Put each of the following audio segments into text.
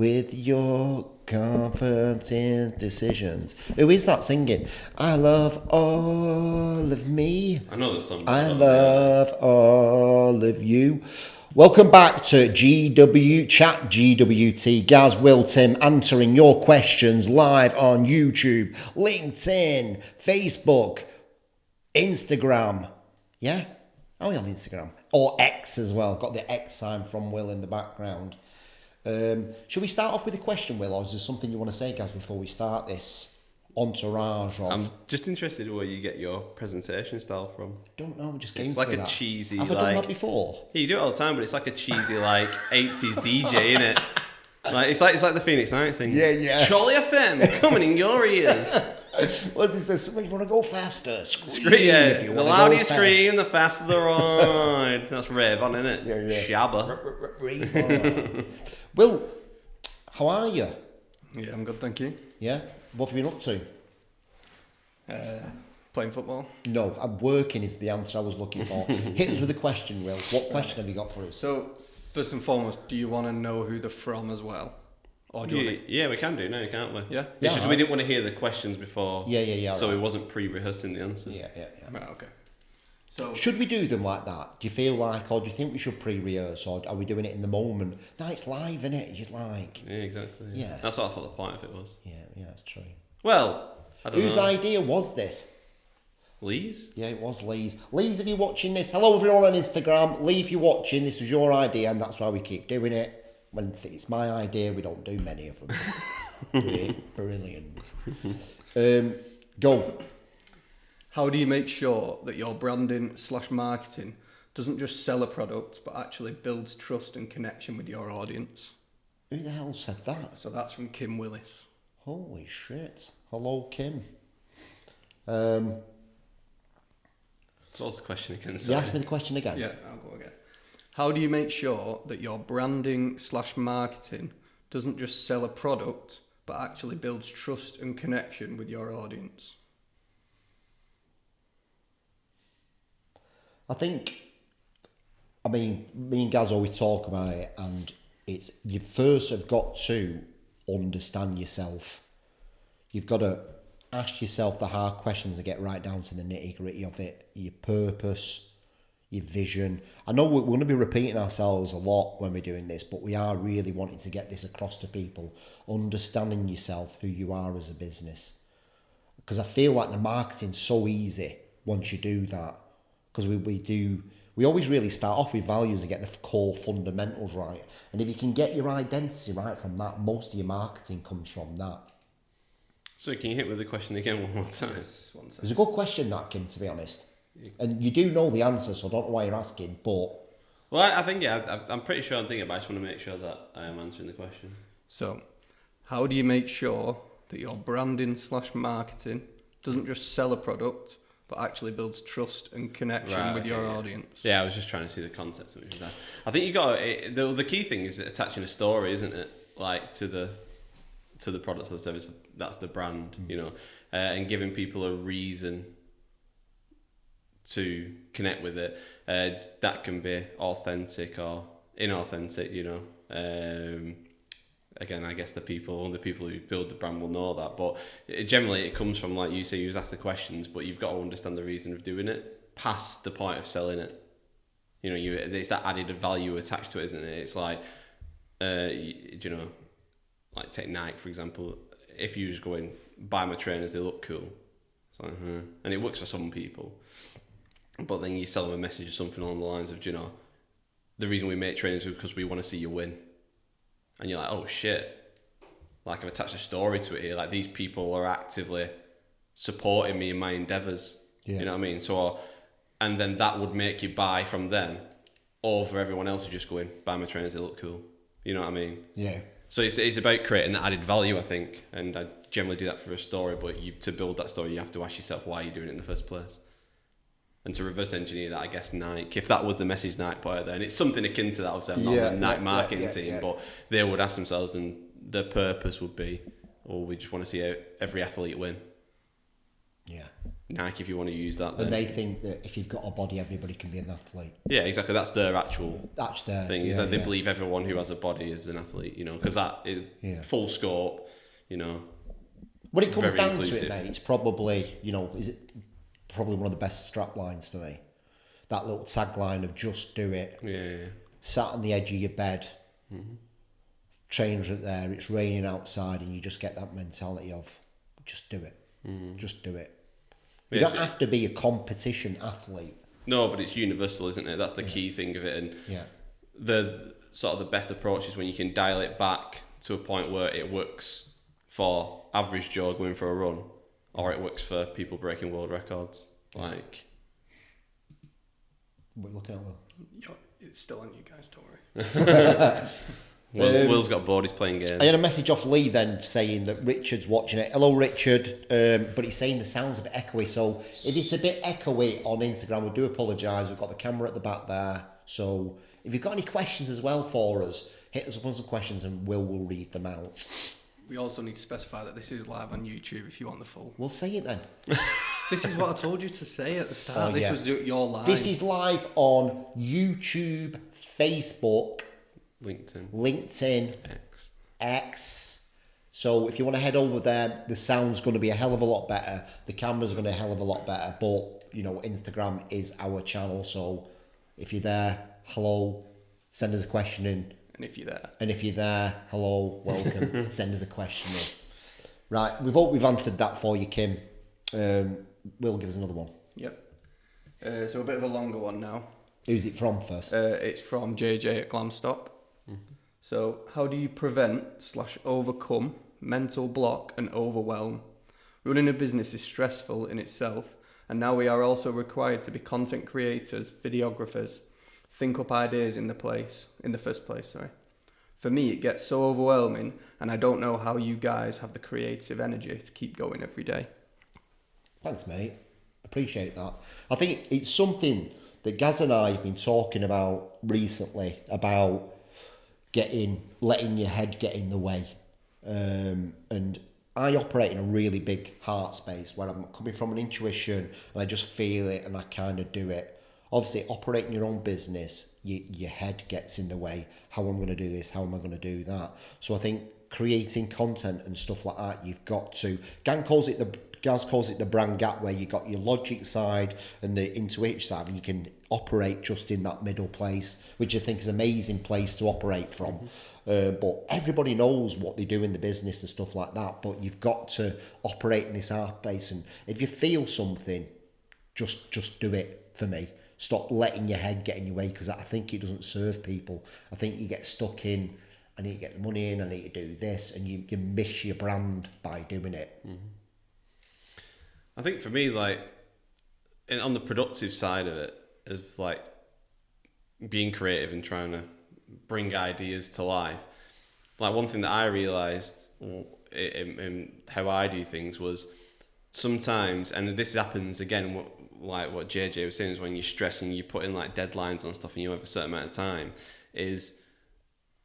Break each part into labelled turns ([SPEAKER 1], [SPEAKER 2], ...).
[SPEAKER 1] with your confident decisions. Who is that singing? I love all of me.
[SPEAKER 2] I know the song.
[SPEAKER 1] I love all of you. Welcome back to ChatGWT. Gaz, Will, Tim answering your questions live on YouTube, LinkedIn, Facebook, Instagram. Yeah? Are we on Instagram? Or X as well. Got the X sign from Will in the background. Should we start off with a question, Will, or is there something you want to say, Gaz, before we start this entourage of...
[SPEAKER 2] I'm just interested in where you get your presentation style from.
[SPEAKER 1] Don't know, just came
[SPEAKER 2] It's
[SPEAKER 1] to
[SPEAKER 2] like a
[SPEAKER 1] that.
[SPEAKER 2] cheesy,
[SPEAKER 1] Have I done that before?
[SPEAKER 2] Yeah, you do it all the time, but it's like a cheesy, 80s DJ, innit? Like it's like the Phoenix Night thing.
[SPEAKER 1] Yeah.
[SPEAKER 2] Charlie FM coming in your ears.
[SPEAKER 1] What does it say? Somebody want to go faster? Scream if you
[SPEAKER 2] the
[SPEAKER 1] want to
[SPEAKER 2] louder
[SPEAKER 1] go
[SPEAKER 2] you scream, the faster the ride. That's rave on, isn't it?
[SPEAKER 1] Yeah.
[SPEAKER 2] Shabba.
[SPEAKER 1] Rave on. Will, how are you?
[SPEAKER 3] Yeah, I'm good, thank you.
[SPEAKER 1] Yeah? What have you been up to?
[SPEAKER 3] Playing football.
[SPEAKER 1] No, I'm working is the answer I was looking for. Hit us with a question, Will. What question have you got for us?
[SPEAKER 3] So, first and foremost, do you want to know who they're from as well? Or do you want
[SPEAKER 2] Yeah, we can do now, can't we?
[SPEAKER 3] Yeah?
[SPEAKER 2] It's just we didn't want to hear the questions before.
[SPEAKER 1] Yeah.
[SPEAKER 2] So
[SPEAKER 1] right.
[SPEAKER 2] we wasn't pre-rehearsing the answers.
[SPEAKER 1] Yeah.
[SPEAKER 3] Right, okay. So,
[SPEAKER 1] Should we do them like that? Do you feel like, or do you think we should pre-rehearse, or are we doing it in the moment? No, it's live, isn't it? You'd like...
[SPEAKER 2] Yeah, exactly.
[SPEAKER 1] Yeah.
[SPEAKER 2] That's what I thought the point of it was.
[SPEAKER 1] Yeah, that's true.
[SPEAKER 2] Well, I don't
[SPEAKER 1] Whose
[SPEAKER 2] know.
[SPEAKER 1] idea was this?
[SPEAKER 2] Lee's?
[SPEAKER 1] Yeah, it was Lee's. Lee's, if you're watching this, hello everyone on Instagram. Lee, if you're watching, this was your idea, and that's why we keep doing it. When it's my idea, we don't do many of them. Brilliant. Go.
[SPEAKER 3] how do you make sure that your branding/marketing doesn't just sell a product, but actually builds trust and connection with your audience?
[SPEAKER 1] Who the hell said that?
[SPEAKER 3] So that's from Kim Willis.
[SPEAKER 1] Holy shit. Hello, Kim.
[SPEAKER 2] So what's the question again?
[SPEAKER 1] You
[SPEAKER 2] Sorry.
[SPEAKER 1] asked me the question again.
[SPEAKER 3] Yeah, I'll go again. How do you make sure that your branding/marketing doesn't just sell a product, but actually builds trust and connection with your audience?
[SPEAKER 1] I think, me and Gaz always talk about it, and it's, you first have got to understand yourself. You've got to ask yourself the hard questions and get right down to the nitty gritty of it. Your purpose, your vision. I know we're going to be repeating ourselves a lot when we're doing this, but we are really wanting to get this across to people. Understanding yourself, who you are as a business. Because I feel like the marketing's so easy once you do that. Because we always really start off with values and get the core fundamentals right. And if you can get your identity right from that, most of your marketing comes from that.
[SPEAKER 2] So can you hit with the question again one more time?
[SPEAKER 3] Yes, one second.
[SPEAKER 1] It's a good question, that, Kim, to be honest. And you do know the answer, so I don't know why you're asking, but...
[SPEAKER 2] Well, I think, I'm pretty sure I'm thinking, but I just want to make sure that I am answering the question.
[SPEAKER 3] So, how do you make sure that your branding/marketing doesn't just sell a product, but actually builds trust and connection with your audience?
[SPEAKER 2] Yeah, I was just trying to see the context of it. I think you got the key thing is attaching a story, isn't it? Like to the products or the service. That's the brand, and giving people a reason to connect with it. That can be authentic or inauthentic, Again, I guess the people who build the brand will know that, but generally it comes from, like you say, you was asked the questions, but you've got to understand the reason of doing it past the point of selling it. There's that added value attached to it, isn't it? It's like, like take Nike for example. If you just go in, buy my trainers, they look cool. It's like, and it works for some people. But then you sell them a message or something along the lines of, the reason we make trainers is because we want to see you win. And you're like, oh shit, like I've attached a story to it here. Like these people are actively supporting me in my endeavours. Yeah. You know what I mean? So, and then that would make you buy from them over everyone else who just go in, buy my trainers, they look cool. You know what I mean?
[SPEAKER 1] Yeah.
[SPEAKER 2] So it's about creating that added value, I think. And I generally do that for a story, but to build that story, you have to ask yourself why you're doing it in the first place. And to reverse engineer that, I guess Nike, if that was the message Nike put out there, and it's something akin to that, obviously I'm not the Nike marketing team, but they would ask themselves, and their purpose would be, we just want to see every athlete win.
[SPEAKER 1] Yeah.
[SPEAKER 2] Nike if you want to use that. Then.
[SPEAKER 1] And they think that if you've got a body, everybody can be an athlete.
[SPEAKER 2] Yeah, exactly. That's their actual thing. Is that they believe everyone who has a body is an athlete, you know, because that is full scope, you know.
[SPEAKER 1] When it comes down
[SPEAKER 2] inclusive.
[SPEAKER 1] to it, mate, it's probably, you know, is it probably one of the best strap lines for me. That little tagline of just do it.
[SPEAKER 2] Yeah.
[SPEAKER 1] Sat on the edge of your bed, trainers are there, it's raining outside, and you just get that mentality of just do it. Just do it. You don't have to be a competition athlete.
[SPEAKER 2] No, but it's universal, isn't it? That's the key thing of it. And the sort of the best approach is when you can dial it back to a point where it works for average Joe going for a run, or it works for people breaking world records. Like,
[SPEAKER 1] we're looking at Will.
[SPEAKER 3] It's still on you guys, don't worry.
[SPEAKER 2] Will's got bored, he's playing games.
[SPEAKER 1] I had a message off Lee then saying that Richard's watching it. Hello, Richard. But he's saying the sound's a bit echoey. So if it's a bit echoey on Instagram, we do apologise. We've got the camera at the back there. So if you've got any questions as well for us, hit us up on some questions and Will read them out.
[SPEAKER 3] We also need to specify that this is live on YouTube if you want the full.
[SPEAKER 1] We'll say it then.
[SPEAKER 3] This is what I told you to say at the start. This was your line.
[SPEAKER 1] This is live on YouTube, Facebook, LinkedIn, X. So if you want to head over there, the sound's going to be a hell of a lot better. The camera's going to be a hell of a lot better. But, you know, Instagram is our channel. So if you're there, hello, send us a question in.
[SPEAKER 3] And if you're there,
[SPEAKER 1] hello, welcome, send us a question in. Right, we've answered that for you, Kim. Will give us another one.
[SPEAKER 3] Yep. So a bit of a longer one now.
[SPEAKER 1] Who's it from first?
[SPEAKER 3] It's from JJ at Glamstop. So, how do you prevent/overcome mental block and overwhelm? Running a business is stressful in itself, and now we are also required to be content creators, videographers, think up ideas in the first place. For me, it gets so overwhelming, and I don't know how you guys have the creative energy to keep going every day.
[SPEAKER 1] Thanks, mate. Appreciate that. I think it's something that Gaz and I have been talking about recently, about letting your head get in the way. And I operate in a really big heart space where I'm coming from an intuition and I just feel it and I kind of do it. Obviously, operating your own business, your head gets in the way. How am I going to do this? How am I going to do that? So I think creating content and stuff like that, you've got to. Gaz calls it the brand gap, where you got your logic side and the intuition side, and you can operate just in that middle place, which I think is an amazing place to operate from. But everybody knows what they do in the business and stuff like that. But you've got to operate in this art base, and if you feel something, just do it. For me, stop letting your head get in your way, because I think it doesn't serve people. I think you get stuck in, I need to get the money in, I need to do this, and you miss your brand by doing it.
[SPEAKER 2] I think for me, like, on the productive side of it, of like being creative and trying to bring ideas to life, like one thing that I realised in how I do things was sometimes, and this happens again, like what JJ was saying, is when you're stressing, you put in like deadlines on stuff and you have a certain amount of time, is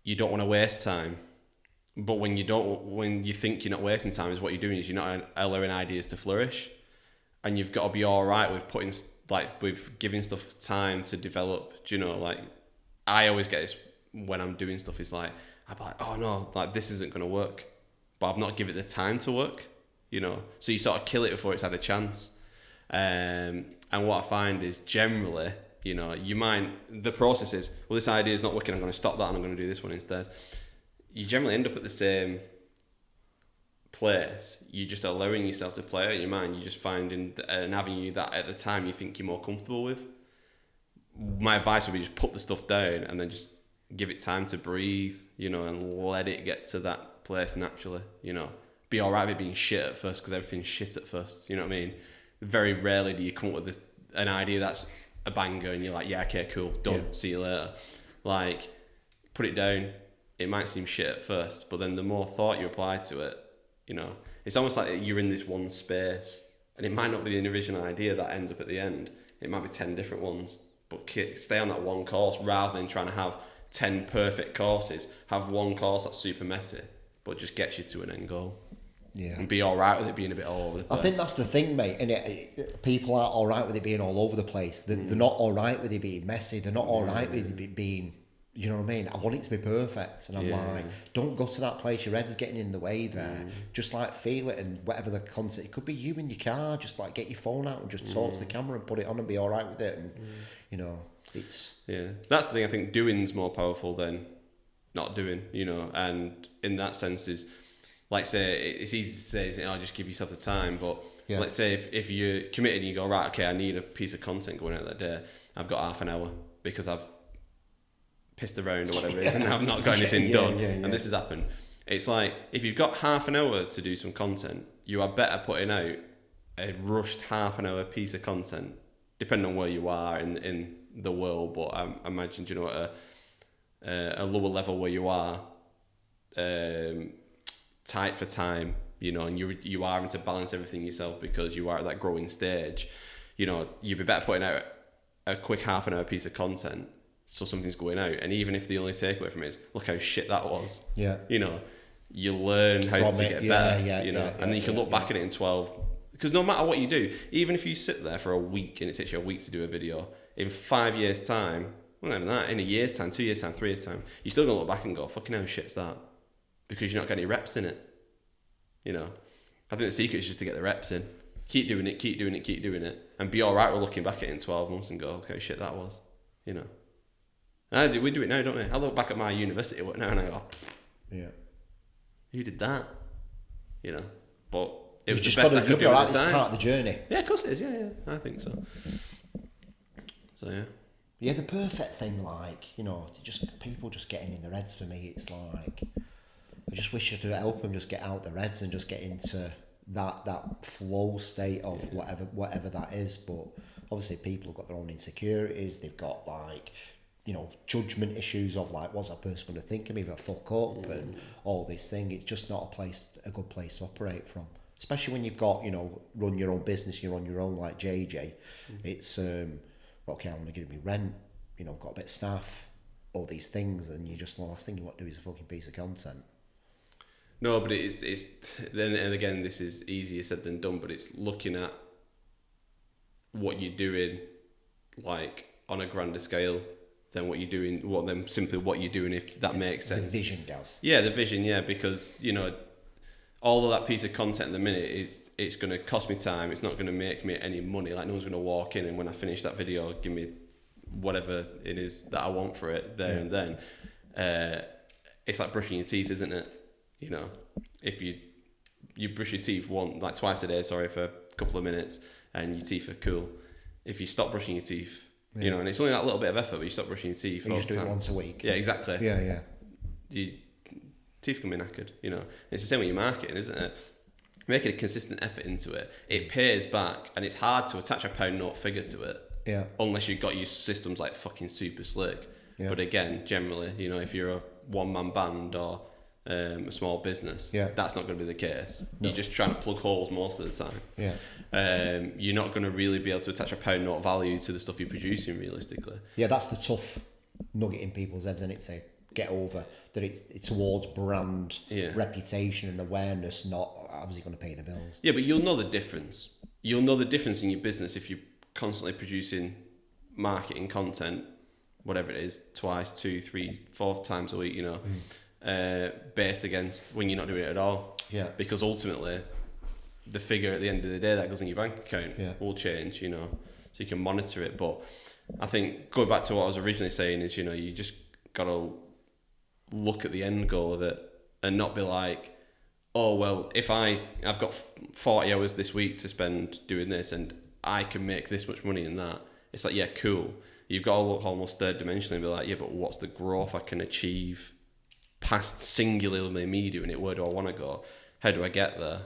[SPEAKER 2] you don't want to waste time. But when you think you're not wasting time, is what you're doing is you're not allowing ideas to flourish. And you've got to be all right with giving stuff time to develop. Do you know, like, I always get this when I'm doing stuff. It's like, I'm like, oh no, like this isn't going to work, but I've not given it the time to work. You know, so you sort of kill it before it's had a chance. And what I find is generally, you know, the process is, well, this idea is not working, I'm going to stop that and I'm going to do this one instead. You generally end up at the same place. You're just allowing yourself to play out in your mind. You're just finding an avenue that at the time you think you're more comfortable with. My advice would be just put the stuff down and then just give it time to breathe, you know, and let it get to that place naturally, you know. Be all right with it being shit at first, because everything's shit at first, you know what I mean? Very rarely do you come up with an idea that's a banger and you're like, yeah, okay, cool, done, see you later. Like, put it down. It might seem shit at first, but then the more thought you apply to it, you know, it's almost like you're in this one space, and it might not be an original idea that ends up at the end. It might be 10 different ones, but stay on that one course rather than trying to have 10 perfect courses. Have one course that's super messy, but just gets you to an end goal.
[SPEAKER 1] Yeah.
[SPEAKER 2] And be all right with it being a bit all over the place.
[SPEAKER 1] I think that's the thing, mate. And people aren't all right with it being all over the place. They're not all right with it being messy. They're not all right with it being, you know what I mean? I want it to be perfect. And I'm like, don't go to that place. Your head's getting in the way there. Just like feel it, and whatever the concept. It could be you in your car. Just like get your phone out and just talk to the camera and put it on and be all right with it. And, you know, it's...
[SPEAKER 2] Yeah. That's the thing. I think doing's more powerful than not doing, you know. And in that sense is... Like say, it's easy to say, oh, just give yourself the time, but let's say if you're committed and you go, right, okay, I need a piece of content going out that day, I've got half an hour because I've pissed around or whatever it is and I've not got anything done, and this has happened. It's like, if you've got half an hour to do some content, you are better putting out a rushed half an hour piece of content, depending on where you are in the world, but I imagine, you know, at a lower level where you are, tight for time, you know, and you are having to balance everything yourself because you are at that growing stage, you know, you'd be better putting out a quick half an hour piece of content so something's going out, and even if the only takeaway from it is, look how shit that was, you know, you learn how to get better, you know, and then you can look back at it in 12, because no matter what you do, even if you sit there for a week and it takes you a week to do a video, in 5 years time, well, not even that, in a year's time, 2 years time, 3 years time, you're still gonna look back and go, fucking hell, shit's that, because you're not getting any reps in it, you know. I think the secret is just to get the reps in. Keep doing it, keep doing it, keep doing it, and be all right with looking back at it in 12 months and go, okay, shit, that was, you know. And we do it now, don't we? I look back at my university work now and I go, who did that? You know, but it was just the best I could do at the time.
[SPEAKER 1] It's part of the journey.
[SPEAKER 2] Yeah, of course it is. Yeah, I think so. So yeah.
[SPEAKER 1] Yeah, the perfect thing, like, you know, just people just getting in their heads. For me, it's like, I just wish I could help them just get out their heads and just get into that flow state of whatever that is. But obviously people have got their own insecurities. They've got, like, you know, judgment issues of, like, what's that person going to think of me if I fuck up and all this thing. It's just not a good place to operate from, especially when you've got, you know, run your own business, you're on your own, like JJ. It's okay, I'm going to give me rent, you know, got a bit of staff, all these things, and you just, last thing you want to do is a fucking piece of content.
[SPEAKER 2] No, but it's then, and again, this is easier said than done, but it's looking at what you're doing, like, on a grander scale than what you're doing, simply what you're doing, if that makes sense.
[SPEAKER 1] The vision does.
[SPEAKER 2] Yeah, the vision, yeah, because, you know, all of that piece of content at the minute, it's going to cost me time, it's not going to make me any money, like, no one's going to walk in and when I finish that video, give me whatever it is that I want for it there and then. It's like brushing your teeth, isn't it? You know, if you brush your teeth twice a day, for a couple of minutes, and your teeth are cool. If you stop brushing your teeth, you know, and it's only that little bit of effort, but you stop brushing your teeth.
[SPEAKER 1] You just do it once a week.
[SPEAKER 2] Yeah, exactly.
[SPEAKER 1] Yeah.
[SPEAKER 2] Your teeth can be knackered, you know. It's the same with your marketing, isn't it? Making a consistent effort into it, it pays back, and it's hard to attach a pound note figure to it. Yeah. Unless you've got your systems like fucking super slick. Yeah. But again, generally, you know, if you're a one-man band or a small business, that's not going to be the case. No. You're just trying to plug holes most of the time. Yeah. You're not going to really be able to attach a pound note value to the stuff you're producing realistically.
[SPEAKER 1] Yeah, that's the tough nugget in people's heads, isn't it? To get over that it's towards brand reputation and awareness, not obviously going to pay the bills.
[SPEAKER 2] Yeah, but you'll know the difference. You'll know the difference in your business if you're constantly producing marketing content, whatever it is, twice, 2, 3, 4 times a week, you know. Based against when you're not doing it at all. Yeah. Because ultimately, the figure at the end of the day that goes in your bank account will change, you know, so you can monitor it. But I think going back to what I was originally saying is, you know, you just got to look at the end goal of it and not be like, oh, well, if I've got 40 hours this week to spend doing this and I can make this much money in that. It's like, yeah, cool. You've got to look almost third dimensionally and be like, yeah, but what's the growth I can achieve past singularly me doing it? Where do I want to go? How do I get there?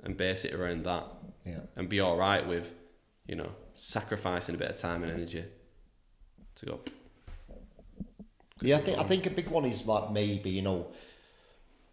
[SPEAKER 2] And base it around that. Yeah. And be all right with, you know, sacrificing a bit of time and energy to go.
[SPEAKER 1] Yeah, I think a big one is like maybe, you know,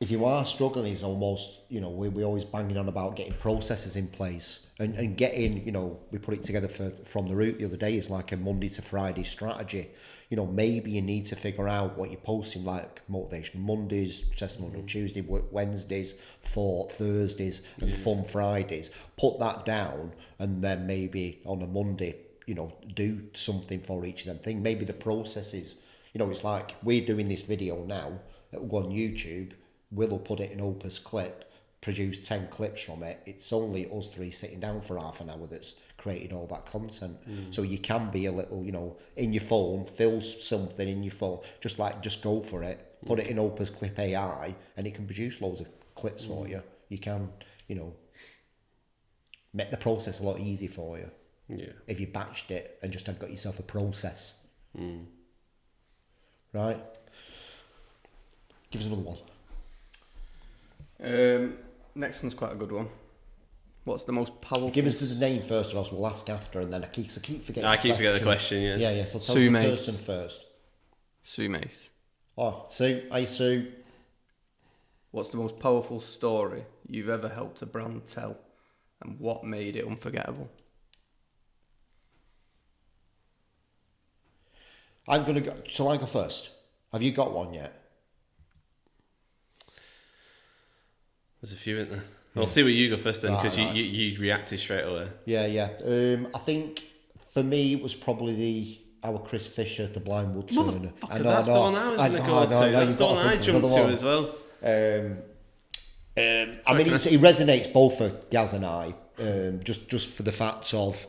[SPEAKER 1] if you are struggling, is almost, you know, we're always banging on about getting processes in place and getting, you know, we put it together from the root the other day, is like a Monday to Friday strategy. You you know, maybe you need to figure out what you're posting, like Motivation Mondays, Testimony on Tuesday, Work Wednesdays, Thought Thursdays, and Fun Fridays. Put that down, and then maybe on a Monday, you know, do something for each of them things. Maybe the process is, you know, it's like we're doing this video now, it will go on YouTube, Will put it in Opus Clip, produce 10 clips from it. It's only us three sitting down for half an hour that's created all that content. So you can be a little, you know, in your phone, fill something in your phone, just go for it, put it in Opus Clip AI, and it can produce loads of clips for you. You can, you know, make the process a lot easier for you.
[SPEAKER 2] Yeah.
[SPEAKER 1] If you batched it and just had got yourself a process. Right? Give us another one.
[SPEAKER 3] Next one's quite a good one. What's the most powerful...
[SPEAKER 1] Give us the name first, or else we'll ask after, and then I keep forgetting.
[SPEAKER 2] I keep forgetting the question, yeah.
[SPEAKER 1] Yeah, so tell us
[SPEAKER 3] Sue
[SPEAKER 1] the
[SPEAKER 3] Mace.
[SPEAKER 1] person first.
[SPEAKER 3] Sue Mace.
[SPEAKER 1] Oh, Sue. Hi, Sue.
[SPEAKER 3] What's the most powerful story you've ever helped a brand tell, and what made it unforgettable?
[SPEAKER 1] I'm going to go... Shall I go first? Have you got one yet?
[SPEAKER 2] There's a few, isn't there? I'll see where you go first then, because
[SPEAKER 1] Right.
[SPEAKER 2] you reacted straight away.
[SPEAKER 1] Yeah. I think for me it was probably our Chris Fisher, the blind wood turner.
[SPEAKER 2] Motherfucker, that's the one I was going to go to. That's the one I jumped to as well.
[SPEAKER 1] I mean, it resonates both for Gaz and I, just for the fact of...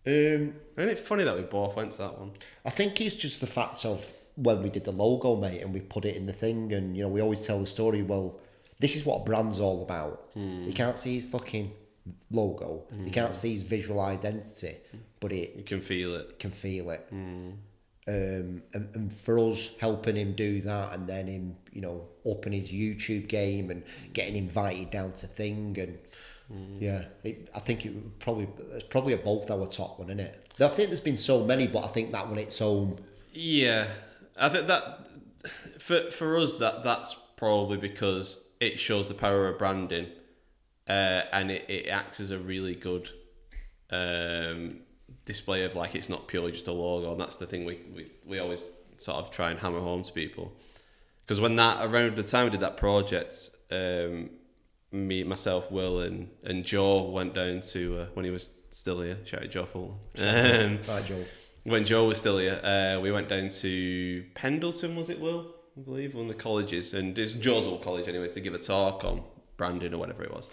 [SPEAKER 2] Isn't it funny that we both went to that one?
[SPEAKER 1] I think it's just the fact of when we did the logo, mate, and we put it in the thing, and, you know, we always tell the story, well, this is what a brand's all about. You can't see his fucking logo. You can't see his visual identity, but
[SPEAKER 2] You can feel it.
[SPEAKER 1] can feel it. And for us helping him do that, and then him, you know, upping his YouTube game and getting invited down to thing, and I think it's probably a both our top one, isn't it? I think there's been so many, but I think that one its own.
[SPEAKER 2] Yeah, I think that for us that's probably because it shows the power of branding, and it acts as a really good display of, like, it's not purely just a logo, and that's the thing we always sort of try and hammer home to people. Because when around the time we did that project, me, myself, Will, and Joe went down to when he was still here. Shout out Joe Fulton.
[SPEAKER 1] Right, Joe.
[SPEAKER 2] When Joe was still here, we went down to Pendleton, was it, Will? I believe, one of the colleges, and it's Joe's old college anyways, to give a talk on branding or whatever it was.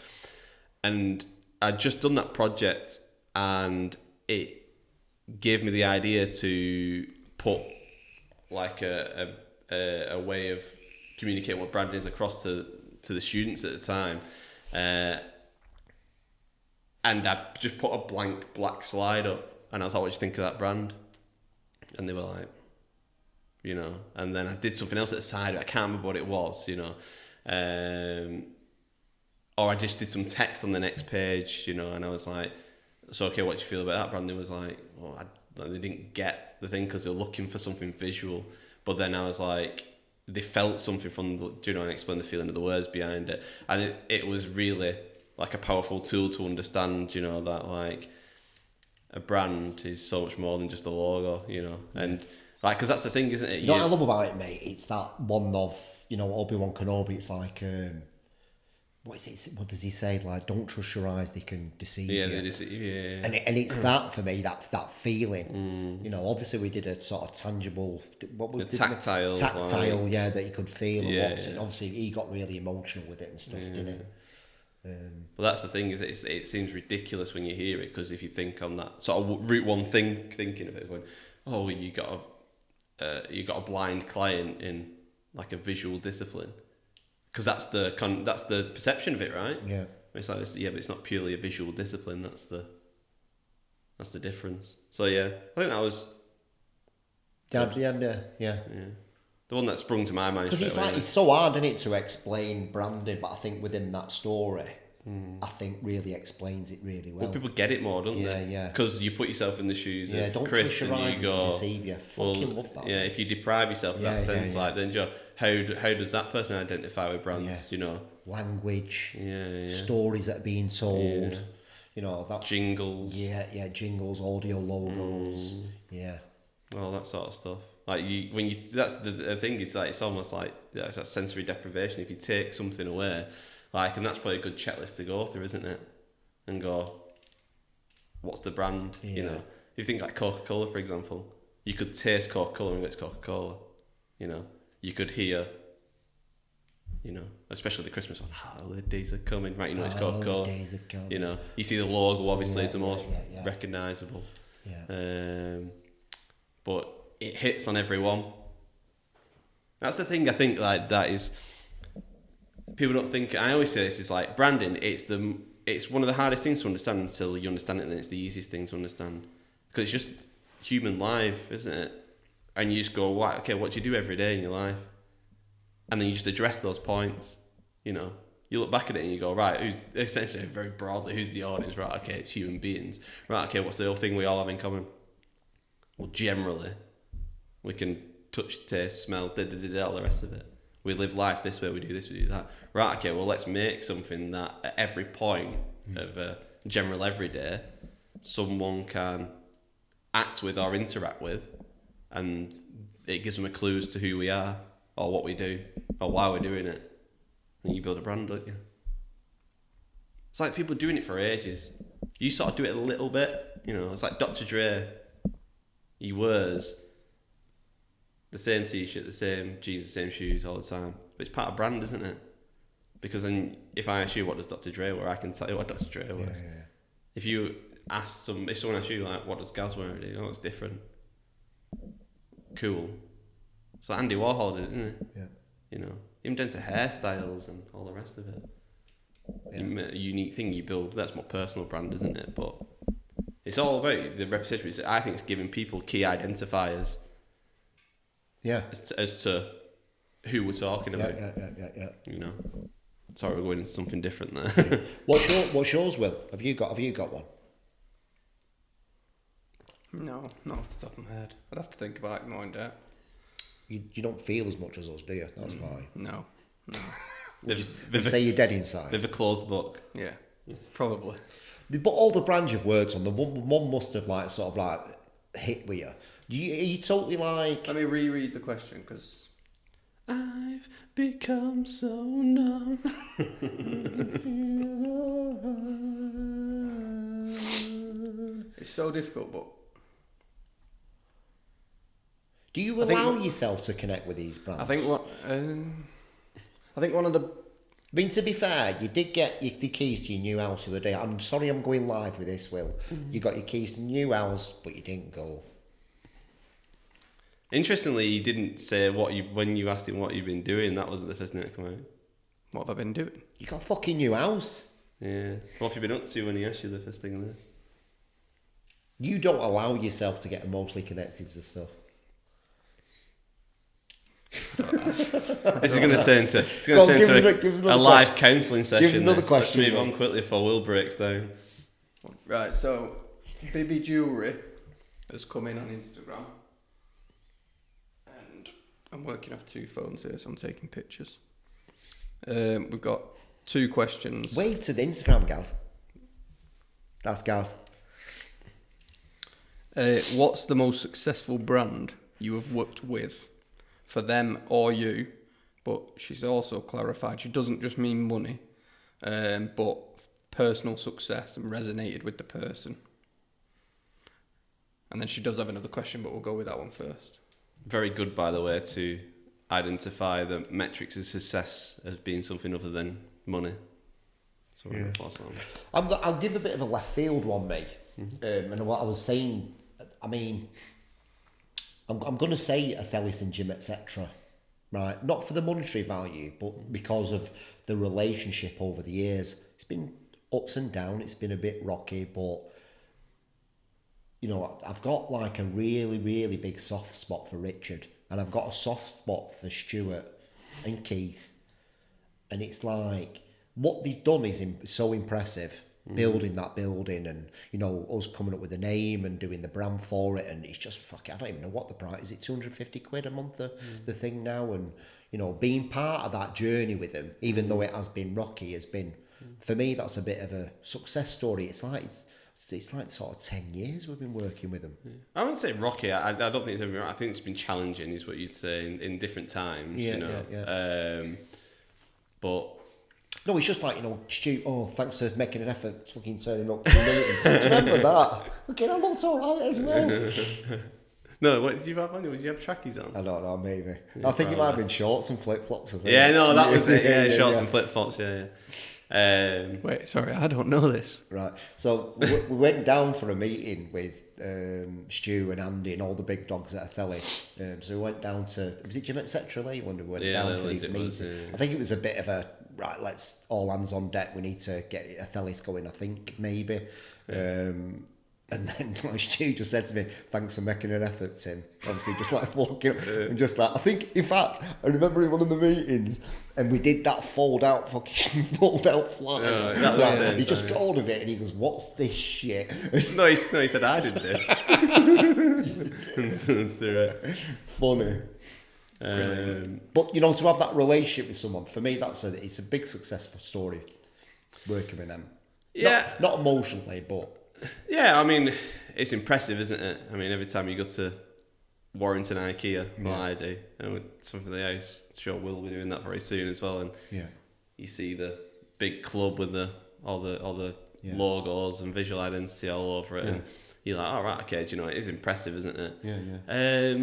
[SPEAKER 2] And I'd just done that project, and it gave me the idea to put like a way of communicating what branding is across to the students at the time. And I just put a blank black slide up, and I was like, what do you think of that brand? And they were like, you know, and then I did something else at the side, I can't remember what it was, you know, or I just did some text on the next page, you know, and I was like, so okay, what do you feel about that brand? They was like, well, they didn't get the thing because they were looking for something visual, but then I was like, they felt something from the, you know, and explain the feeling of the words behind it, and it was really like a powerful tool to understand, you know, that like a brand is so much more than just a logo, you know, and like, because that's the thing, isn't it?
[SPEAKER 1] You know what I love about it, mate? It's that one of, you know, Obi-Wan Kenobi. It's like, what is it? What does he say? Like, don't trust your eyes; they can deceive you.
[SPEAKER 2] They deceive. Yeah.
[SPEAKER 1] And it's that for me, that feeling. You know, obviously we did a sort of tangible,
[SPEAKER 2] tactile,
[SPEAKER 1] like, yeah, that you could feel.
[SPEAKER 2] Yeah,
[SPEAKER 1] and and obviously he got really emotional with it and stuff, didn't he?
[SPEAKER 2] Well, that's the thing, is it seems ridiculous when you hear it, because if you think on that sort of route one thing, thinking of it, going, oh, you got a blind client in like a visual discipline, because that's the perception of it, right?
[SPEAKER 1] Yeah.
[SPEAKER 2] It's like, but it's not purely a visual discipline. That's the difference. So yeah, I think that was.
[SPEAKER 1] Yeah.
[SPEAKER 2] The one that sprung to my mind.
[SPEAKER 1] Because it's so hard, isn't it, to explain branding, but I think within that story, I think really explains it really well.
[SPEAKER 2] Well, people get it more, don't they?
[SPEAKER 1] Yeah.
[SPEAKER 2] Because you put yourself in the shoes of
[SPEAKER 1] don't
[SPEAKER 2] Chris,
[SPEAKER 1] trust your eyes,
[SPEAKER 2] and you go,
[SPEAKER 1] deceive you. Fucking love that.
[SPEAKER 2] Yeah, if you deprive yourself of that sense, like, then Joe, how does that person identify with brands? You know,
[SPEAKER 1] language,
[SPEAKER 2] yeah.
[SPEAKER 1] stories that are being told. You know, that's
[SPEAKER 2] jingles.
[SPEAKER 1] Yeah, jingles, audio logos. Yeah.
[SPEAKER 2] All that sort of stuff. Like that's the thing. Is like it's almost like it's that sensory deprivation. If you take something away, like, and that's probably a good checklist to go through, isn't it? And go, what's the brand?
[SPEAKER 1] Yeah.
[SPEAKER 2] You know, if you think like Coca-Cola, for example, you could taste Coca-Cola and it's Coca-Cola. You know, you could hear. You know, especially the Christmas one. Holidays are coming, right? You know, it's Coca-Cola.
[SPEAKER 1] Holidays are coming.
[SPEAKER 2] You know, you see the logo. Obviously, is the most
[SPEAKER 1] yeah.
[SPEAKER 2] recognisable.
[SPEAKER 1] Yeah.
[SPEAKER 2] But it hits on everyone. That's the thing. I think like that is people don't think. I always say this is like branding. It's one of the hardest things to understand until you understand it, and then it's the easiest thing to understand because it's just human life, isn't it? And you just go, "What? Okay, what do you do every day in your life?" And then you just address those points. You know, you look back at it and you go, "Right, who's essentially very broadly who's the audience?" Right, okay, it's human beings. Right, okay, what's the whole thing we all have in common? Well, generally, we can touch, taste, smell, all the rest of it. We live life this way, we do this, we do that. Right, okay, well, let's make something that at every point of a general everyday, someone can act with or interact with, and it gives them a clue as to who we are, or what we do, or why we're doing it. And you build a brand, don't you? It's like people doing it for ages. You sort of do it a little bit, you know, it's like Dr. Dre. He wears the same t-shirt, the same jeans, the same shoes all the time. But it's part of brand, isn't it? Because then if I ask you what does Dr. Dre wear, I can tell you what Dr. Dre wears.
[SPEAKER 1] Yeah.
[SPEAKER 2] If someone asks you like, what does Gaz wear? Oh, it's different. Cool. So Andy Warhol did it, didn't it?
[SPEAKER 1] Yeah.
[SPEAKER 2] You know, even down to hairstyles and all the rest of it. Yeah. A unique thing you build. That's more personal brand, isn't it? But it's all about the reputation. I think it's giving people key identifiers.
[SPEAKER 1] Yeah.
[SPEAKER 2] As to who we're talking about.
[SPEAKER 1] Yeah.
[SPEAKER 2] You know. Sorry, we're going into something different there.
[SPEAKER 1] What's yours, Will? Have you got one?
[SPEAKER 3] No, not off the top of my head. I'd have to think about it more in depth.
[SPEAKER 1] You don't feel as much as us, do you? That's why.
[SPEAKER 3] No.
[SPEAKER 1] You say you're dead inside.
[SPEAKER 2] They've a closed book.
[SPEAKER 3] Yeah, probably.
[SPEAKER 1] But all the brands you've worked on, the one must have like sort of like hit with you. Are you totally like?
[SPEAKER 3] Let me reread the question because
[SPEAKER 2] I've become so numb.
[SPEAKER 3] it's so difficult, but
[SPEAKER 1] Do you allow yourself to connect with these brands?
[SPEAKER 3] I think one of the.
[SPEAKER 1] I mean, to be fair, you did get the keys to your new house the other day. I'm sorry I'm going live with this, Will. You got your keys to the new house, but you didn't go.
[SPEAKER 2] Interestingly, he didn't say when you asked him what you've been doing. That wasn't the first thing that came out.
[SPEAKER 3] What have I been doing?
[SPEAKER 1] You got a fucking new house.
[SPEAKER 2] Yeah. What have you been up to when he asked you the first thing on this?
[SPEAKER 1] You don't allow yourself to get emotionally connected to stuff.
[SPEAKER 2] This is going to turn into a live counselling session.
[SPEAKER 1] Give us another question.
[SPEAKER 2] Let's move on quickly before Will breaks down.
[SPEAKER 3] Right, so Bibby Jewellery has come in on Instagram. And I'm working off 2 phones here, so I'm taking pictures. We've got 2 questions.
[SPEAKER 1] Wave to the Instagram, Gaz. That's Gaz.
[SPEAKER 3] What's the most successful brand you have worked with? For them or you, but she's also clarified she doesn't just mean money, but personal success and resonated with the person. And then she does have another question, but we'll go with that one first.
[SPEAKER 2] Very good, by the way, to identify the metrics of success as being something other than money. So we're
[SPEAKER 1] I'll give a bit of a left field one, mate. And what I was saying, I mean, I'm going to say Athelis and Jim, etc. Right? Not for the monetary value, but because of the relationship over the years. It's been ups and downs. It's been a bit rocky, but you know, I've got like a really, really big soft spot for Richard, and I've got a soft spot for Stuart and Keith. And it's like what they've done is so impressive. Building that building, and you know, us coming up with a name and doing the brand for it, and it's just fucking, I don't even know what the price is. It 250 quid a month the thing now, and you know, being part of that journey with them, even though it has been rocky, has been for me, that's a bit of a success story. It's like it's like sort of 10 years we've been working with them.
[SPEAKER 2] I wouldn't say rocky. I don't think it's ever. I think it's been challenging, is what you'd say in different times.
[SPEAKER 1] Yeah,
[SPEAKER 2] you know.
[SPEAKER 1] yeah.
[SPEAKER 2] But
[SPEAKER 1] No, it's just like, Stu, thanks for making an effort fucking turning up to the meeting. Do you remember that? Okay, that looked alright as well.
[SPEAKER 2] no, what did you have on? Did you have trackies on?
[SPEAKER 1] I don't know, maybe.
[SPEAKER 2] Yeah,
[SPEAKER 1] I think it might have
[SPEAKER 2] probably.
[SPEAKER 1] been shorts and flip-flops.
[SPEAKER 2] Yeah, no, that was it. Yeah, shorts
[SPEAKER 1] yeah.
[SPEAKER 2] and flip flops. Yeah.
[SPEAKER 3] Wait, sorry, I don't know this.
[SPEAKER 1] Right. So we went down for a meeting with Stu and Andy and all the big dogs at Athellis. So we went down to, was it Jim et cetera, Leland? We went down for these meetings. I think it was a bit of a, right, let's all hands on deck. We need to get Athellis going, I think, maybe. Yeah. And then Stu just said to me, thanks for making an effort, Tim. Obviously, just like walking up and just like, I think, in fact, I remember in one of the meetings, and we did that fold out flag.
[SPEAKER 2] That was
[SPEAKER 1] he just got hold of it and he goes, what's this shit?
[SPEAKER 2] No, he said, I did this.
[SPEAKER 1] Funny. But, to have that relationship with someone, for me, it's a big successful story, working with them.
[SPEAKER 2] Yeah.
[SPEAKER 1] Not emotionally, but...
[SPEAKER 2] Yeah, I mean, it's impressive, isn't it? I mean, every time you go to Warrington IKEA, well, I do, and with something the house, sure we'll be doing that very soon as well. And you see the big club with all the logos and visual identity all over it, and you're like, oh, right, okay, do you know, it is impressive, isn't it?
[SPEAKER 1] Yeah.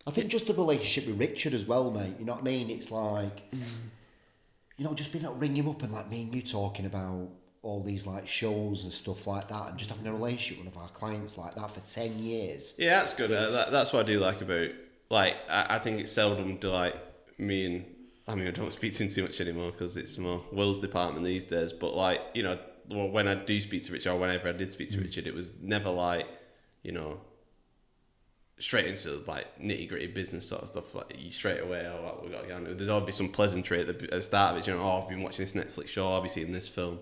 [SPEAKER 1] I think just the relationship with Richard as well, mate. You know what I mean? It's like, just being able to ring him up and like me and you talking about all these like shows and stuff like that, and just having a relationship with one of our clients like that for 10 years.
[SPEAKER 2] Yeah, that's good. That's what I do like about, like, I think it's seldom do like me and, I mean, I don't speak to him too much anymore because it's more Will's department these days, but like, when I do speak to Richard, or whenever I did speak to Richard, it was never like, straight into like nitty gritty business sort of stuff. Like you straight away, we got to get on. There's always be some pleasantry at the start of it. I've been watching this Netflix show, I've seen this film,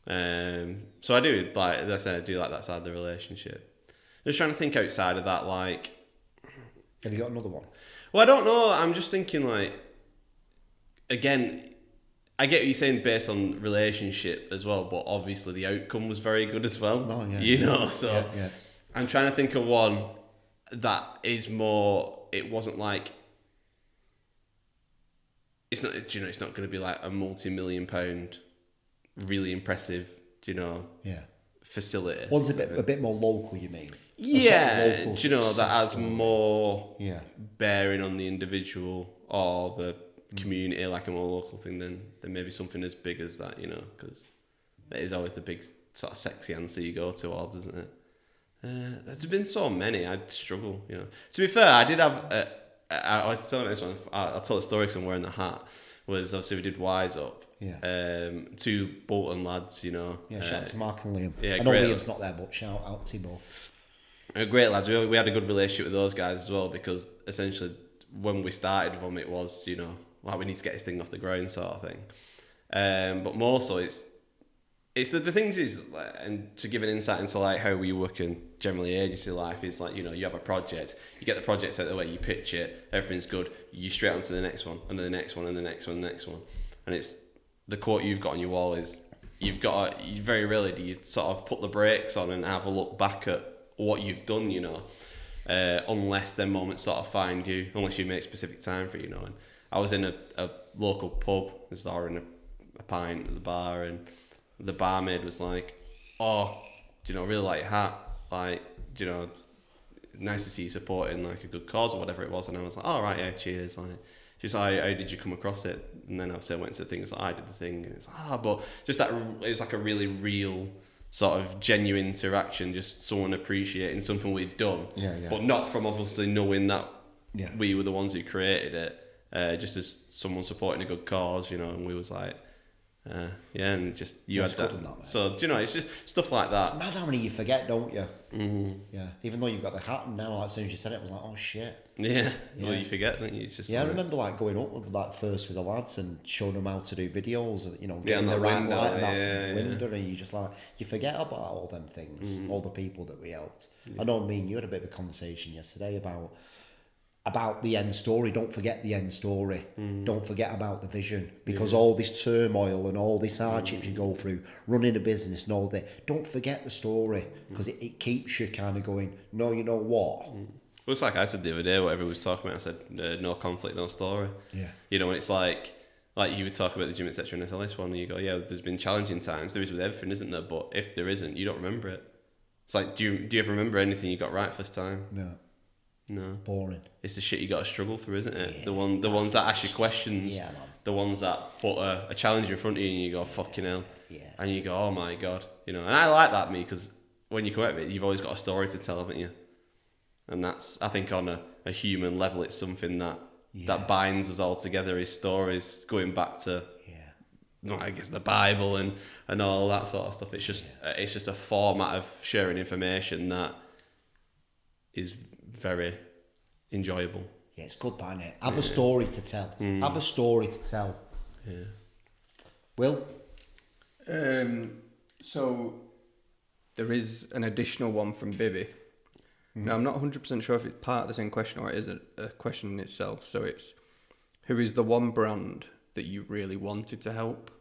[SPEAKER 2] So I do like, as I said, I do like that side of the relationship. Just trying to think outside of that. Like,
[SPEAKER 1] have you got another one?
[SPEAKER 2] Well, I don't know. I'm just thinking like, again, I get what you're saying based on relationship as well, but obviously the outcome was very good as well.
[SPEAKER 1] Oh, yeah,
[SPEAKER 2] so. Yeah. I'm trying to think of one that is more. It wasn't like. It's not. It's not going to be like a multi-million-pound, really impressive. Facility.
[SPEAKER 1] One's a bit more local. You mean?
[SPEAKER 2] Yeah. Sort of that has more. Bearing on the individual or the community, like a more local thing than maybe something as big as that. Because it is always the big sort of sexy answer you go towards, isn't it? There's been so many, I'd struggle, To be fair, I did have, I was telling this one, I'll tell the story because I'm wearing the hat, was obviously we did Wise Up.
[SPEAKER 1] Yeah.
[SPEAKER 2] 2 Bolton lads,
[SPEAKER 1] Yeah, shout out to Mark and Liam.
[SPEAKER 2] Yeah,
[SPEAKER 1] I know Liam's not there, but shout out to you both.
[SPEAKER 2] Great lads. We had a good relationship with those guys as well, because essentially when we started with them, it was, we need to get this thing off the ground sort of thing. But more so, it's the things is, and to give an insight into like how we work in generally agency life is like, you have a project, you get the project out of the way, you pitch it, everything's good, you straight on to the next one, and then the next one, and the next one, and the next one. And it's the quote you've got on your wall is, you very rarely do you sort of put the brakes on and have a look back at what you've done, unless them moments sort of find you, unless you make specific time for it, And I was in a local pub, I was ordering a pint at the bar, and the barmaid was like, oh, really like your hat, like, nice to see you supporting like a good cause or whatever it was. And I was like, oh, right, yeah, cheers. Like, she was like, how did you come across it? And then I went to the thing, it's like, I did the thing, and it's like, but just that, it was like a really real sort of genuine interaction, just someone appreciating something we'd done, but not from obviously knowing that we were the ones who created it, just as someone supporting a good cause, and we was like, and just you had that. So it's just stuff like that.
[SPEAKER 1] It's mad how many you forget, don't you? Mm-hmm. Yeah. Even though you've got the hat, and now like, as soon as you said it, I was like, oh shit.
[SPEAKER 2] Yeah. Well, you forget, don't you? It's just
[SPEAKER 1] I remember like going up with that first with the lads and showing them how to do videos, and getting the right light in that window, and you just like you forget about all them things, all the people that we helped. Yeah. I know me and you had a bit of a conversation yesterday about about the end story. Don't forget the end story. Don't forget about the vision, because all this turmoil and all this hardships you go through, running a business and all that, don't forget the story, because it keeps you kind of going, no, you know what?
[SPEAKER 2] Well, it's like I said the other day, whatever we was talking about, I said, no conflict, no story.
[SPEAKER 1] Yeah.
[SPEAKER 2] You know, and it's like you would talk about the gym, etc. in this one, and you go, yeah, there's been challenging times. There is with everything, isn't there? But if there isn't, you don't remember it. It's like, do you ever remember anything you got right first time? No.
[SPEAKER 1] Boring.
[SPEAKER 2] It's the shit you got to struggle through, isn't it? Yeah, the ones that ask you questions.
[SPEAKER 1] Yeah, man.
[SPEAKER 2] The ones that put a challenge in front of you and you go, fucking hell.
[SPEAKER 1] Yeah.
[SPEAKER 2] And you go, oh my God. You know, and I like that, me, because when you come out of it, you've always got a story to tell, haven't you? And that's, I think, on a human level, it's something that binds us all together, is stories going back to, I guess, the Bible and all that sort of stuff. It's just a format of sharing information that is very enjoyable.
[SPEAKER 1] Yeah, it's good, isn't it? Have a story to tell. Have a story to tell.
[SPEAKER 2] Yeah.
[SPEAKER 1] Will?
[SPEAKER 3] So there is an additional one from Bibby. Now, I'm not 100% sure if it's part of the same question or it is a question in itself. So it's, who is the one brand that you really wanted to help?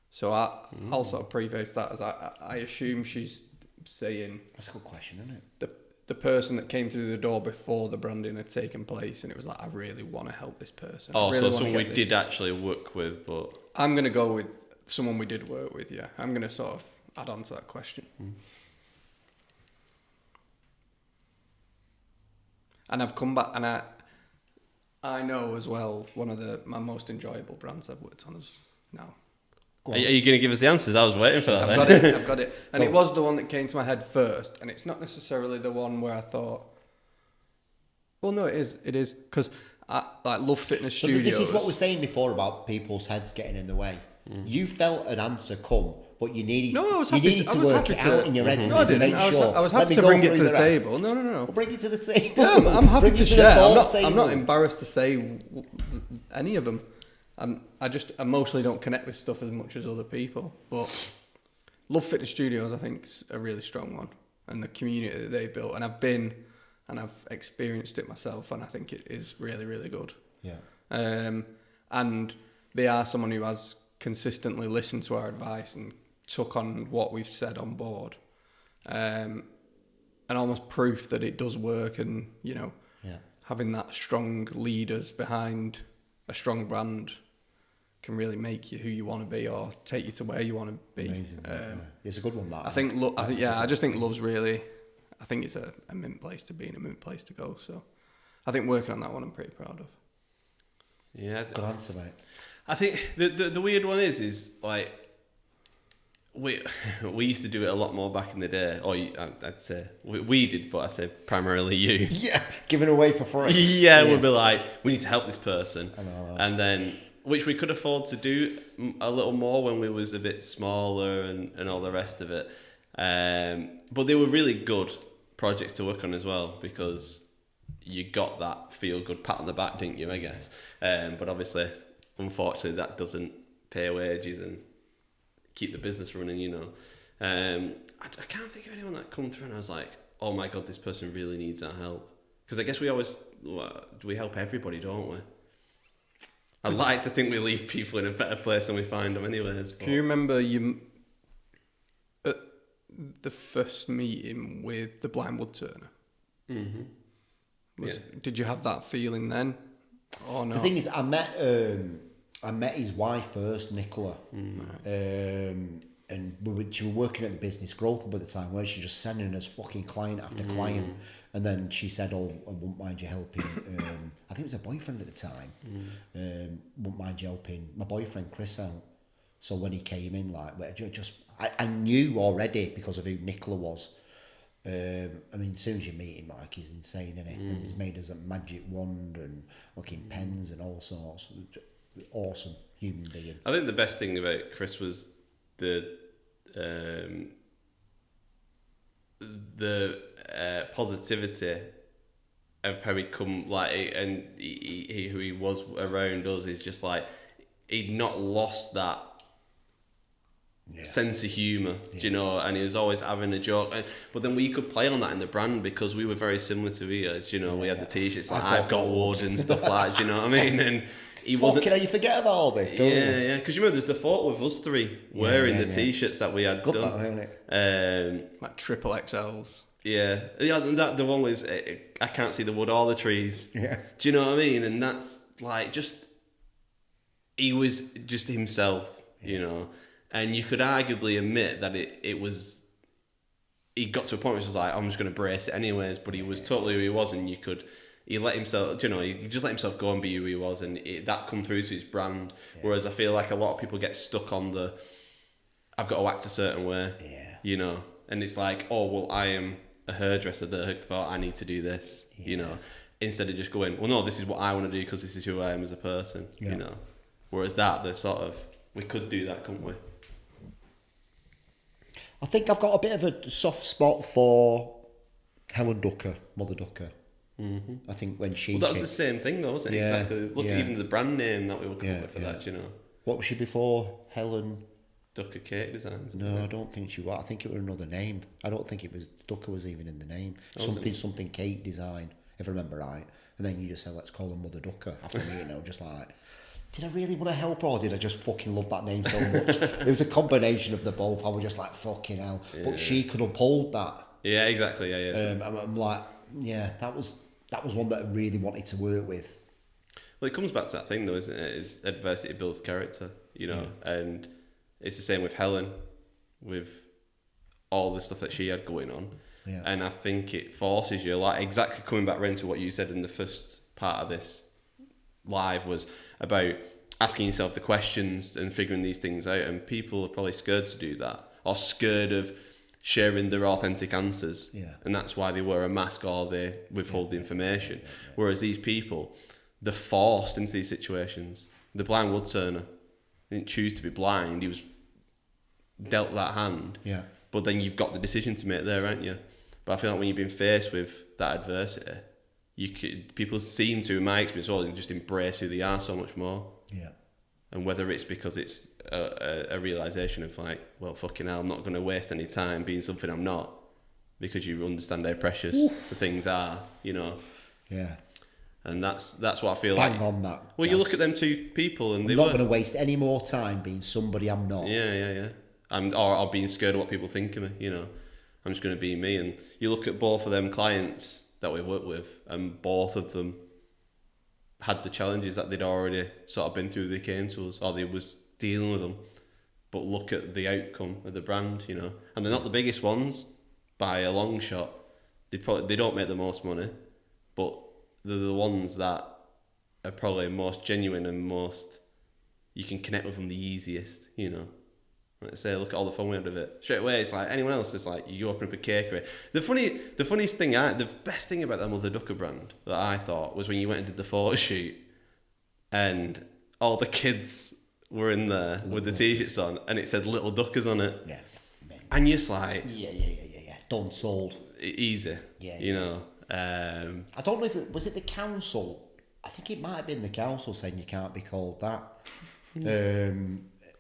[SPEAKER 3] So I'll sort of preface that as I assume she's saying...
[SPEAKER 1] That's a good question, isn't it?
[SPEAKER 3] The person that came through the door before the branding had taken place, and it was like, I really want to help this person.
[SPEAKER 2] Oh,
[SPEAKER 3] really
[SPEAKER 2] so someone we did actually work with, but...
[SPEAKER 3] I'm going to go with someone we did work with, yeah. I'm going to sort of add on to that question. And I've come back, and I know as well, one of my most enjoyable brands I've worked on is now.
[SPEAKER 2] Are you going to give us the answers? I was waiting for that.
[SPEAKER 3] I've got it. And it was the one that came to my head first, and it's not necessarily the one where I thought, well, no, it is, because I love fitness studios.
[SPEAKER 1] This is what we're saying before about people's heads getting in the way. You felt an answer come, but you needed to work it out in your head to make sure.
[SPEAKER 3] I was happy to bring it to the table. No.
[SPEAKER 1] Well, bring it to the table.
[SPEAKER 3] Yeah, I'm happy to share. I'm not embarrassed to say any of them. I just emotionally don't connect with stuff as much as other people. But Love Fitness Studios, I think, is a really strong one. And the community that they built. And I've been and I've experienced it myself. And I think it is really, really good.
[SPEAKER 1] Yeah.
[SPEAKER 3] And they are someone who has consistently listened to our advice and took on what we've said on board. And almost proof that it does work. And, you know, having that strong leaders behind a strong brand can really make you who you want to be or take you to where you want to be.
[SPEAKER 1] Amazing. It's a good one, that.
[SPEAKER 3] I just think Love's really, I think it's a mint place to be and a mint place to go. So I think working on that one I'm pretty proud of.
[SPEAKER 2] Yeah.
[SPEAKER 1] Good answer, mate.
[SPEAKER 2] I think the weird one is like, we used to do it a lot more back in the day. Or I'd say we did, but I'd say primarily you.
[SPEAKER 1] Yeah, giving away for free.
[SPEAKER 2] Yeah, we'd be like, we need to help this person, and then which we could afford to do a little more when we was a bit smaller and all the rest of it. But they were really good projects to work on as well, because you got that feel good pat on the back, didn't you? I guess, but obviously, unfortunately, that doesn't pay wages and keep the business running, you know. I can't think of anyone that come through and I was like, oh my God, this person really needs our help. Because I guess we help everybody, don't we? I'd like to think we leave people in a better place than we find them anyways. But...
[SPEAKER 3] Do you remember at the first meeting with the blind wood turner? Mm-hmm. Did you have that feeling then? Or not?
[SPEAKER 1] The thing is, I met his wife first, Nicola, and she was working at the Business Growth Hub at the time, where she just sending us fucking client after client, and then she said, "Oh, I wouldn't mind you helping." I think it was her boyfriend at the time. Wouldn't mind you helping my boyfriend Chris out. So when he came in, like, I knew already because of who Nicola was. I mean, as soon as you meet him, like, he's insane, isn't he? And he's made us a magic wand and fucking pens and all sorts. Awesome human being.
[SPEAKER 2] I think the best thing about Chris was the positivity of how he'd come, like, and he who he was around us is just like he'd not lost that sense of humour, do you know, and he was always having a joke. But then we could play on that in the brand because we were very similar to Ears, you know. We had the t-shirts like I've got wood and stuff like that, do you know what I mean? And he wasn't.
[SPEAKER 1] You forget about all this, don't you?
[SPEAKER 2] Yeah. Because you remember, there's the photo of us three wearing the t-shirts that we had
[SPEAKER 1] Good
[SPEAKER 2] done.
[SPEAKER 1] that, isn't it?
[SPEAKER 3] Like triple XLs.
[SPEAKER 2] Yeah. And that the one was I can't see the wood or the trees.
[SPEAKER 1] Yeah.
[SPEAKER 2] Do you know what I mean? And that's like he was just himself, you know. And you could arguably admit that it was. He got to a point where he was like, I'm just going to brace it anyways. But he was totally who he was, and he let himself, you know, he just let himself go and be who he was, and that come through to his brand. Yeah. Whereas I feel like a lot of people get stuck on I've got to act a certain way, you know, and it's like, oh well, I am a hairdresser, therefore I need to do this, you know, instead of just going, well, no, this is what I want to do because this is who I am as a person, you know. Whereas we could do that, couldn't we?
[SPEAKER 1] I think I've got a bit of a soft spot for Helen Ducker, Mother Ducker. Mm-hmm. I think when she...
[SPEAKER 2] Well, that was the same thing though, wasn't it?
[SPEAKER 1] Yeah,
[SPEAKER 2] exactly. Look at even the brand name that we were coming up with for that, you know.
[SPEAKER 1] What was she before? Helen...
[SPEAKER 2] Ducker Cake Designs.
[SPEAKER 1] No, I don't think she was. I think it was another name. I don't think it was... Ducker was even in the name. Something Cake Design, if I remember right. And then you just said, let's call her Mother Ducker after meeting her. Just like... Did I really want to help her, or did I just fucking love that name so much? It was a combination of the both. I was just like, fucking hell. Yeah. But she could uphold that.
[SPEAKER 2] Yeah, exactly. Yeah.
[SPEAKER 1] I'm like, that was one that I really wanted to work with.
[SPEAKER 2] Well, it comes back to that thing though, isn't it? Is adversity builds character, you know? Yeah. And it's the same with Helen, with all the stuff that she had going on. Yeah. And I think it forces you, like exactly coming back around to what you said in the first part of this live was about asking yourself the questions and figuring these things out, and people are probably scared to do that, or scared of sharing their authentic answers, and that's why they wear a mask or they withhold the information. Whereas these people, they're forced into these situations. The blind wood turner didn't choose to be blind, he was dealt that hand, but then you've got the decision to make there, aren't you? But I feel like when you've been faced with that adversity, people seem to, in my experience, just embrace who they are so much more. Yeah. And whether it's because it's a realisation of like, well, fucking hell, I'm not going to waste any time being something I'm not, because you understand how precious the things are, you know. Yeah. And that's what I feel like.
[SPEAKER 1] Bang on that.
[SPEAKER 2] Well, you look at them two people and
[SPEAKER 1] I'm not going to waste any more time being somebody I'm not.
[SPEAKER 2] Yeah. Or being scared of what people think of me, you know. I'm just going to be me. And you look at both of them clients that we work with, and both of them had the challenges that they'd already sort of been through. They came to us, or they was dealing with them. But look at the outcome of the brand, you know. And they're not the biggest ones by a long shot. They don't make the most money, but they're the ones that are probably most genuine and most, you can connect with them the easiest, you know. Like I say, look at all the fun we had with it. Straight away, it's like anyone else. It's like you open up a cakery. The funniest thing, the best thing about that Mother Ducker brand that I thought was when you went and did the photo shoot, and all the kids were in there with the t-shirts on, and it said Little Duckers on it. Yeah. And you're just like,
[SPEAKER 1] yeah. Done, sold.
[SPEAKER 2] Easy. Yeah. You know.
[SPEAKER 1] I don't know if it was the council. I think it might have been the council saying you can't be called that.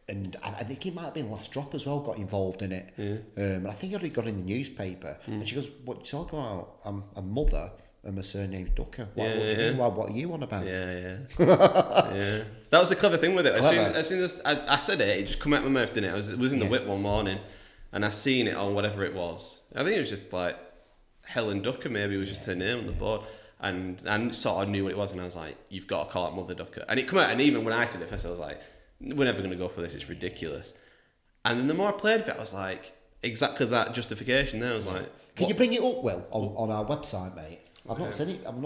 [SPEAKER 1] And I think it might have been Last Drop as well got involved in it. Yeah. And I think it already got in the newspaper. And she goes, what you talking about? I'm a mother and my surname's Ducker. What do you mean? What are you on about?
[SPEAKER 2] Yeah. Yeah. That was the clever thing with it. As soon as I said it, it just come out of my mouth, didn't it? It was in the whip one morning, and I seen it on whatever it was. I think it was just like Helen Ducker, maybe was just her name on the board. And sort of knew what it was, and I was like, you've got to call it Mother Ducker. And it come out, and even when I said it first, I was like, we're never going to go for this, it's ridiculous. And then the more I played with it, I was like, exactly that justification there. I was like,
[SPEAKER 1] can you bring it up, Will, on our website, mate? I've not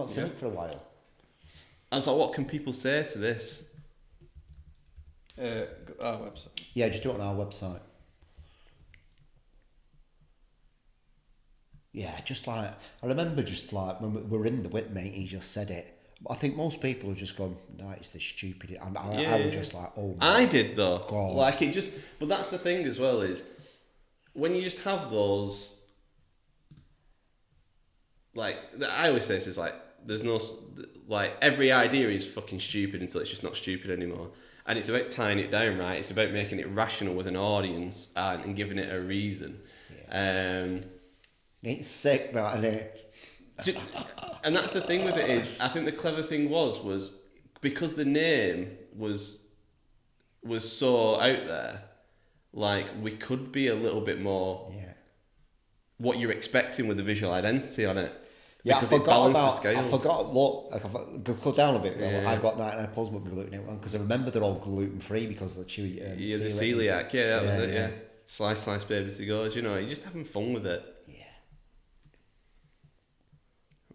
[SPEAKER 1] seen it for a while.
[SPEAKER 2] I was like, what can people say to this?
[SPEAKER 3] Our website.
[SPEAKER 1] Yeah, just do it on our website. Yeah, just like, I remember just like, when we were in the whip, mate, he just said it. I think most people have just gone, no, it's the stupid. I was just like, oh my
[SPEAKER 2] I did though.
[SPEAKER 1] God.
[SPEAKER 2] Like it just, but that's the thing as well, is when you just have those, like, I always say this is like, there's no like every idea is fucking stupid until it's just not stupid anymore. And it's about tying it down, right? It's about making it rational with an audience and giving it a reason. Yeah.
[SPEAKER 1] It's sick, that, isn't it?
[SPEAKER 2] And that's the thing with it is, I think the clever thing was because the name was so out there, like we could be a little bit more what you're expecting with the visual identity on it.
[SPEAKER 1] Yeah,
[SPEAKER 2] because it balanced the scales.
[SPEAKER 1] I forgot, look, go down a bit. Yeah. I've got 99 plus with gluten in one because I remember they're all gluten free because of the chewy.
[SPEAKER 2] The celiac, that was it. Yeah, slice baby cigars. You know, you're just having fun with it.
[SPEAKER 1] Yeah.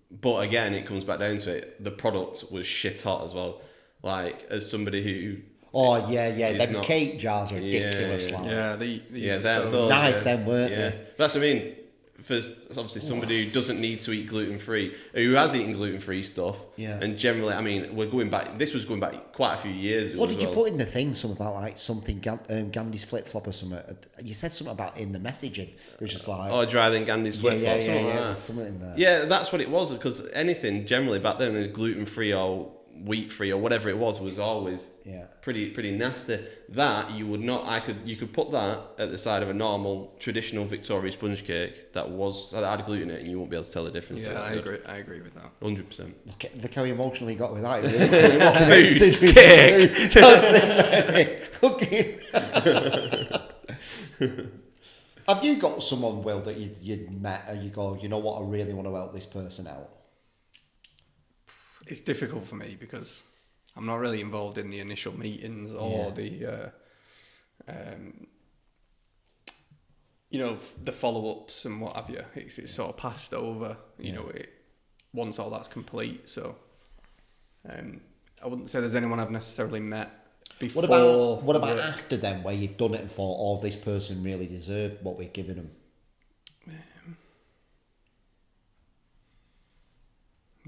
[SPEAKER 2] But again, it comes back down to it. The product was shit hot as well. Like as somebody who.
[SPEAKER 1] Oh yeah. Them cake jars are ridiculous.
[SPEAKER 3] Yeah,
[SPEAKER 2] they're
[SPEAKER 3] so
[SPEAKER 1] nice, then, weren't they?
[SPEAKER 2] That's what I mean. For obviously somebody who doesn't need to eat gluten-free, who has eaten gluten-free stuff, and generally, I mean, we're going back. This was going back quite a few years ago.
[SPEAKER 1] What did you put in the thing? Something about like something Gandhi's flip flop or something. You said something about in the messaging. It was just like
[SPEAKER 2] drier than Gandhi's flip flop.
[SPEAKER 1] Yeah, something in there.
[SPEAKER 2] Yeah, that's what it was because anything generally back then was gluten-free or wheat-free or whatever it was always pretty nasty. That you would not. You could put that at the side of a normal traditional Victoria sponge cake that had gluten in it, and you won't be able to tell the difference.
[SPEAKER 3] Yeah, I agree with that.
[SPEAKER 2] 100%.
[SPEAKER 1] Look how emotional he got with that. Really.
[SPEAKER 2] Food, cake.
[SPEAKER 1] Cooking. Have you got someone, Will, that you'd met and you go, you know what, I really want to help this person out?
[SPEAKER 3] It's difficult for me because I'm not really involved in the initial meetings or the the follow-ups and what have you. It's sort of passed over, you know, once all that's complete. So I wouldn't say there's anyone I've necessarily met before.
[SPEAKER 1] What about after then, where you've done it and thought, oh, this person really deserved what we're giving them?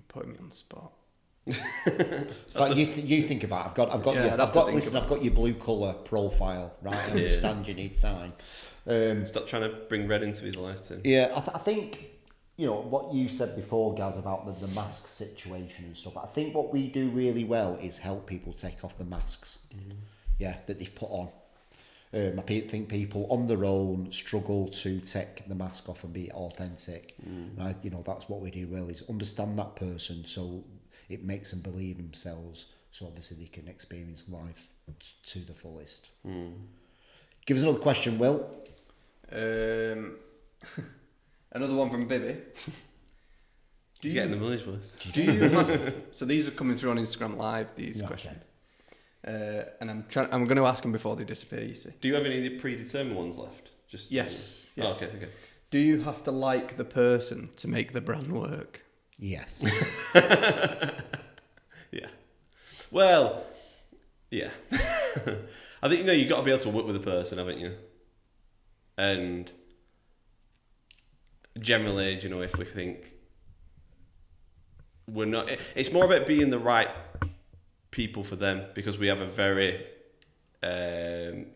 [SPEAKER 3] Putting me on the spot.
[SPEAKER 1] You think about it. I've got your blue colour profile, right? I understand you need time.
[SPEAKER 2] Stop trying to bring red into his life, Tim.
[SPEAKER 1] Yeah, I think, you know, what you said before, Gaz, about the mask situation and stuff. I think what we do really well is help people take off the masks, that they've put on. I think people on their own struggle to take the mask off and be authentic. Right? You know, that's what we do well, is understand that person so it makes them believe themselves, so obviously they can experience life to the fullest. Give us another question, Will.
[SPEAKER 3] Another one from Bibby.
[SPEAKER 2] He's getting the money's worth.
[SPEAKER 3] Do you have... So these are coming through on Instagram Live, these questions. And I'm going to ask them before they disappear, you see.
[SPEAKER 2] Do you have any predetermined ones left?
[SPEAKER 3] Yes.
[SPEAKER 2] Oh, okay.
[SPEAKER 3] Do you have to like the person to make the brand work?
[SPEAKER 1] Yes.
[SPEAKER 2] Yeah. Well, yeah. I think, you've got to be able to work with a person, haven't you? And generally, if we think we're not... It's more about being the right people for them, because we have a very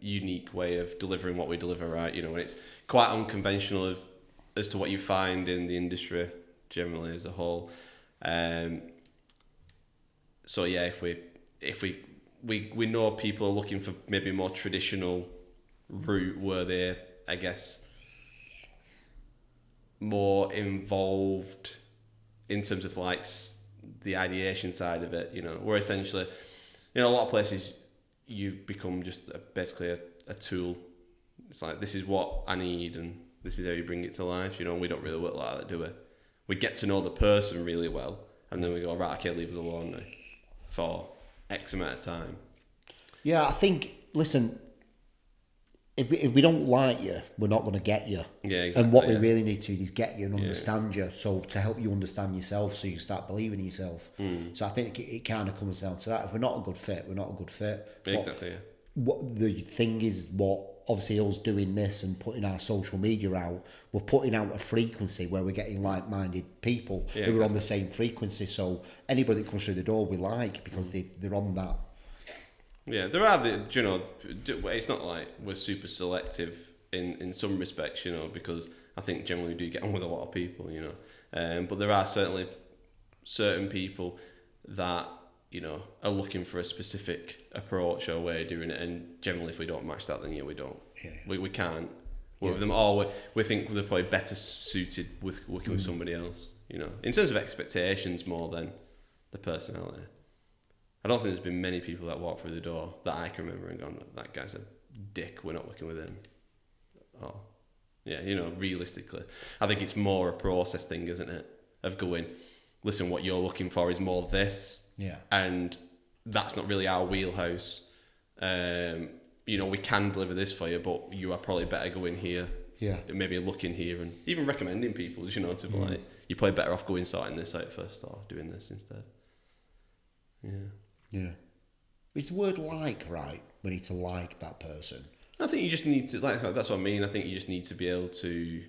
[SPEAKER 2] unique way of delivering what we deliver, right? And it's quite unconventional as to what you find in the industry generally as a whole. So yeah, if we know people are looking for maybe a more traditional route where they're, I guess, more involved in terms of like the ideation side of it, where essentially, a lot of places you become just basically a tool. It's like, this is what I need and this is how you bring it to life. We don't really work like that, do we? We get to know the person really well, and then we go, right, okay, leave us alone now for X amount of time.
[SPEAKER 1] Yeah, I think, listen, if we don't like you, we're not going to get you.
[SPEAKER 2] Yeah, exactly.
[SPEAKER 1] And what we really need to do is get you and understand you, so to help you understand yourself, so you start believing in yourself. So I think it kind of comes down to that. If we're not a good fit, we're not a good fit.
[SPEAKER 2] Exactly, yeah.
[SPEAKER 1] What the thing is, obviously us doing this and putting our social media out, we're putting out a frequency where we're getting like-minded people who are on the same frequency. So anybody that comes through the door we like, because they're on that.
[SPEAKER 2] Yeah, there are it's not like we're super selective in some respects, because I think generally we do get on with a lot of people, but there are certainly certain people that, you know, are looking for a specific approach or way of doing it, and generally if we don't match that, then we don't. We can't work with them, or we think they're probably better suited with working with somebody else, you know, in terms of expectations more than the personality. I don't think there's been many people that walk through the door that I can remember and gone, that guy's a dick, we're not working with him. Oh, yeah, you know, realistically. I think it's more a process thing, isn't it? Of going, listen, what you're looking for is more this.
[SPEAKER 1] Yeah.
[SPEAKER 2] And that's not really our wheelhouse. You know, we can deliver this for you, but you are probably better going here.
[SPEAKER 1] Yeah.
[SPEAKER 2] Maybe looking here and even recommending people, you know, to be like, you're probably better off going sorting this out first or doing this instead. Yeah.
[SPEAKER 1] Yeah. Is the word like right? We need to like that person.
[SPEAKER 2] I think you just need to, like, that's what I mean. I think you just need to be able to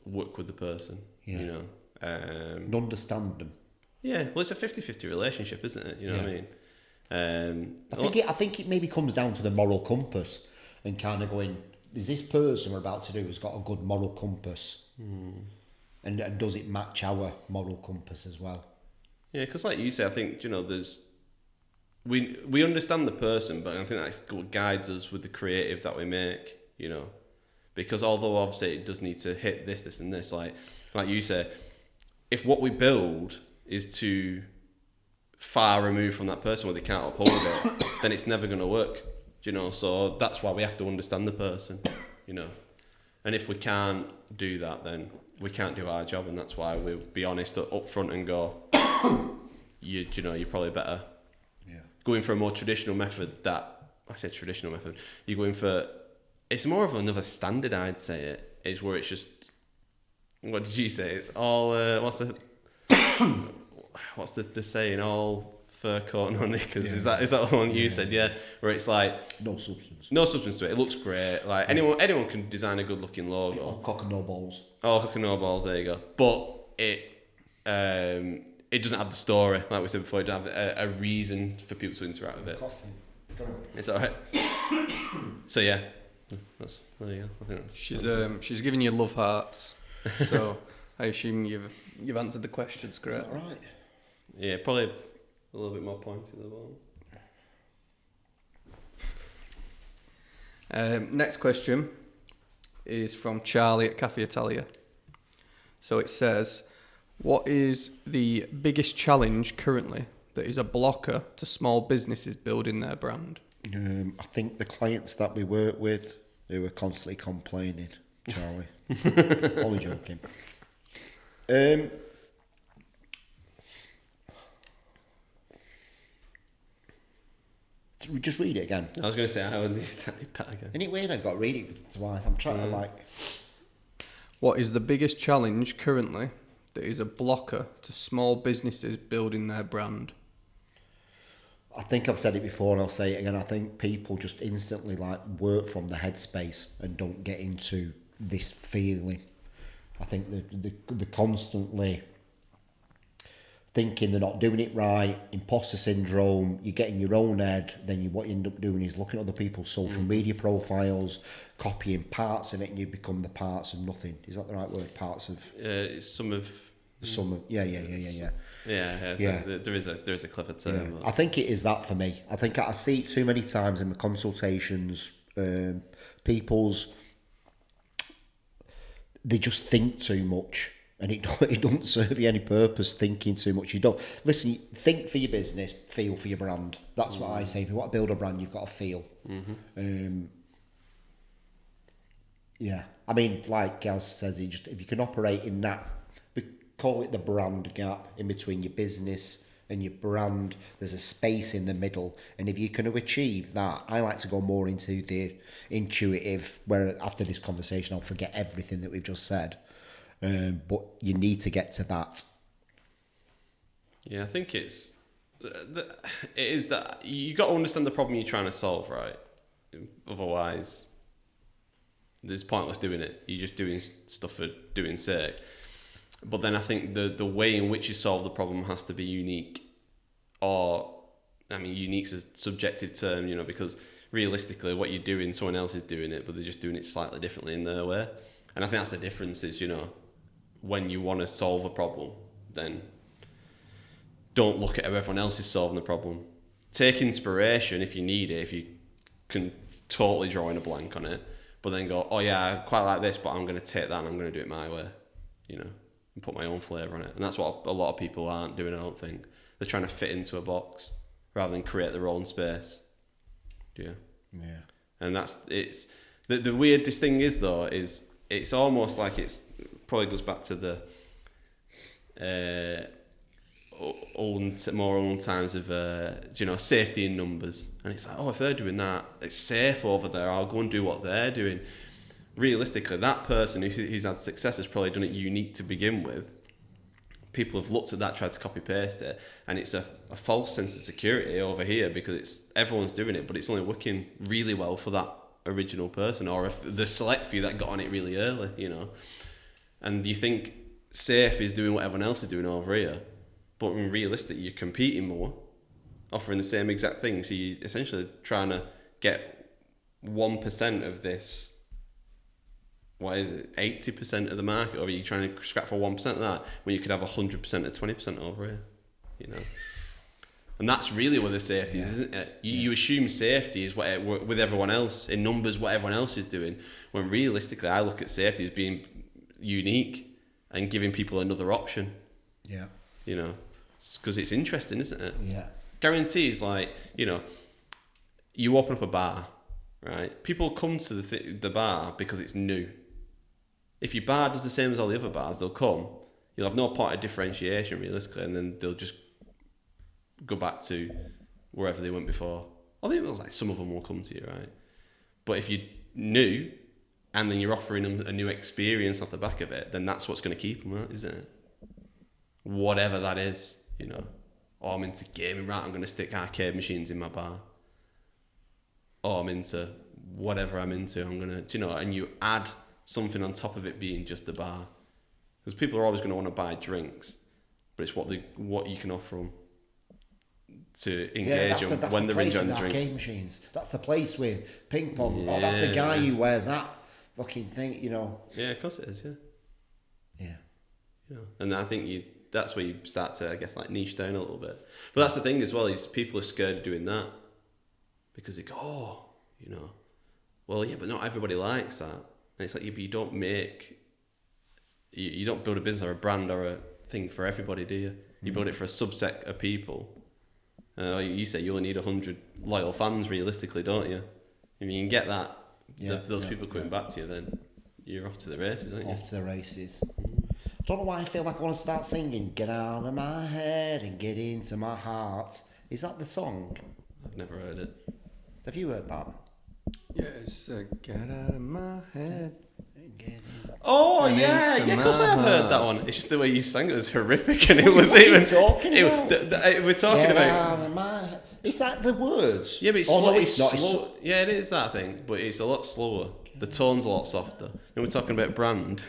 [SPEAKER 2] work with the person, you know.
[SPEAKER 1] And understand them.
[SPEAKER 2] Yeah, well, it's a 50-50 relationship, isn't it? You know what I mean?
[SPEAKER 1] I think it maybe comes down to the moral compass and kind of going, is this person we're about to do has got a good moral compass? And does it match our moral compass as well?
[SPEAKER 2] Yeah, because like you say, I think, you know, we understand the person, but I think that's what guides us with the creative that we make, you know. Because although obviously it does need to hit this and this, like you say, if what we build is too far removed from that person where they can't uphold it, then it's never going to work, you know. So that's why we have to understand the person, you know. And if we can't do that, then we can't do our job, and that's why we'll be honest up front and go, you know, you're probably better going for a more traditional method. You're going for, it's more of another standard, I'd say. It is where it's just, what did you say? It's all what's the saying? All fur coat, no knickers. Is that the one you said? Yeah, where it's like
[SPEAKER 1] no substance
[SPEAKER 2] to it. It looks great. Like anyone can design a good looking logo.
[SPEAKER 1] All cock and no balls.
[SPEAKER 2] All cock and no balls. There you go. But it doesn't have the story, like we said before. It doesn't have a reason for people to interact with it. It's alright. So yeah, there you go. I think
[SPEAKER 3] she's giving you love hearts. So I assume you've answered the questions correct.
[SPEAKER 1] Is that right?
[SPEAKER 2] Yeah, probably a little bit more pointy at the bottom.
[SPEAKER 3] Next question is from Charlie at Cafe Italia. So it says, what is the biggest challenge currently that is a blocker to small businesses building their brand?
[SPEAKER 1] I think the clients that we work with who are constantly complaining, Charlie. Only joking. Just read it again.
[SPEAKER 2] I was going to say, I would need that again.
[SPEAKER 1] Isn't it weird I've got to read it twice? I'm trying to like...
[SPEAKER 3] What is the biggest challenge currently that is a blocker to small businesses building their brand?
[SPEAKER 1] I think I've said it before and I'll say it again. I think people just instantly like work from the headspace and don't get into this feeling. I think they're constantly thinking they're not doing it right, imposter syndrome, you get in your own head, then what you end up doing is looking at other people's social media profiles, copying parts of it, and you become the parts of nothing. Is that the right word? Parts of...
[SPEAKER 2] It's some of...
[SPEAKER 1] Yeah.
[SPEAKER 2] There is a clever term.
[SPEAKER 1] Yeah. I think it is that for me. I think I see it too many times in my consultations. People's... They just think too much. And it doesn't serve you any purpose thinking too much. You don't listen. Think for your business, feel for your brand. That's what I say. If you want to build a brand, you've got to feel. Yeah, I mean, like Gaz says, if you can operate in that, we call it the brand gap in between your business and your brand. There's a space in the middle, and if you can achieve that, I like to go more into the intuitive. Where after this conversation, I'll forget everything that we've just said. But you need to get to that.
[SPEAKER 2] Yeah, I think it is that you got to understand the problem you're trying to solve, right? Otherwise, it's pointless doing it. You're just doing stuff for doing sake. But then I think the way in which you solve the problem has to be unique. Unique's a subjective term, because realistically, what you're doing, someone else is doing it, but they're just doing it slightly differently in their way. And I think that's the difference is, when you want to solve a problem, then don't look at how everyone else is solving the problem. Take inspiration if you need it, if you can totally draw in a blank on it, but then go, oh yeah, I quite like this, but I'm going to take that and I'm going to do it my way, you know, and put my own flavour on it. And that's what a lot of people aren't doing, I don't think. They're trying to fit into a box rather than create their own space. Yeah. And it's the weirdest thing is though, is it's almost like it's probably goes back to the more old times of safety in numbers, and it's like, oh, if they're doing that, it's safe over there, I'll go and do what they're doing. Realistically, that person who's had success has probably done it unique to begin with. People have looked at that, tried to copy paste it, and it's a false sense of security over here because everyone's doing it, but it's only working really well for that original person, or if the select few that got on it really early, you know. And you think safe is doing what everyone else is doing over here, but in realistic, you're competing more, offering the same exact thing. So you're essentially trying to get 1% of this, 80% of the market, or are you trying to scrap for 1% of that when you could have 100% or 20% over here, you know? And that's really where the safety is, isn't it? You assume safety is with everyone else, in numbers, what everyone else is doing, when realistically, I look at safety as being unique and giving people another option.
[SPEAKER 1] Yeah.
[SPEAKER 2] You know, because it's interesting, isn't it?
[SPEAKER 1] Yeah.
[SPEAKER 2] Guarantees, like, you know, you open up a bar, right? People come to the bar because it's new. If your bar does the same as all the other bars, they'll come. You'll have no point of differentiation, realistically, and then they'll just go back to wherever they went before. I think it was like some of them will come to you, right? But if you're new and then you're offering them a new experience off the back of it, then that's what's going to keep them, right? Isn't it? Whatever that is, you know. Oh, I'm into gaming, right? I'm going to stick arcade machines in my bar. Oh, I'm into whatever I'm into. I'm going to, you know, and you add something on top of it being just a bar. Because people are always going to want to buy drinks, but it's what you can offer them to engage them when they're enjoying the drink.
[SPEAKER 1] Arcade machines. That's the place with ping pong. Yeah. Oh, that's the guy who wears that fucking thing, you know.
[SPEAKER 2] Yeah, of course it is, yeah.
[SPEAKER 1] Yeah.
[SPEAKER 2] You know, and I think that's where you start to, I guess, like niche down a little bit. But that's the thing as well, is people are scared of doing that because they go, oh, you know, well, yeah, but not everybody likes that. And it's like, yeah, but you don't build a business or a brand or a thing for everybody, do you? You build it for a subset of people. You say you only need 100 loyal fans, realistically, don't you? If you can get that, those people coming back to you, then you're off to the races, aren't you?
[SPEAKER 1] Off to the races. I don't know why I feel like I want to start singing "Get Out of My Head and Get Into My Heart." Is that the song?
[SPEAKER 2] I've never heard it.
[SPEAKER 1] Have you heard that?
[SPEAKER 3] Yes, get out of my head.
[SPEAKER 2] Oh yeah, of course I have heard that one. It's just the way you sang it was horrific, and it was even. We're talking
[SPEAKER 1] Get
[SPEAKER 2] about.
[SPEAKER 1] Out of my head. Is that the words?
[SPEAKER 2] Yeah, but it's
[SPEAKER 1] no,
[SPEAKER 2] it's
[SPEAKER 1] not.
[SPEAKER 2] slow. Yeah, it is that thing, but it's a lot slower. The tone's a lot softer. And we're talking about brand.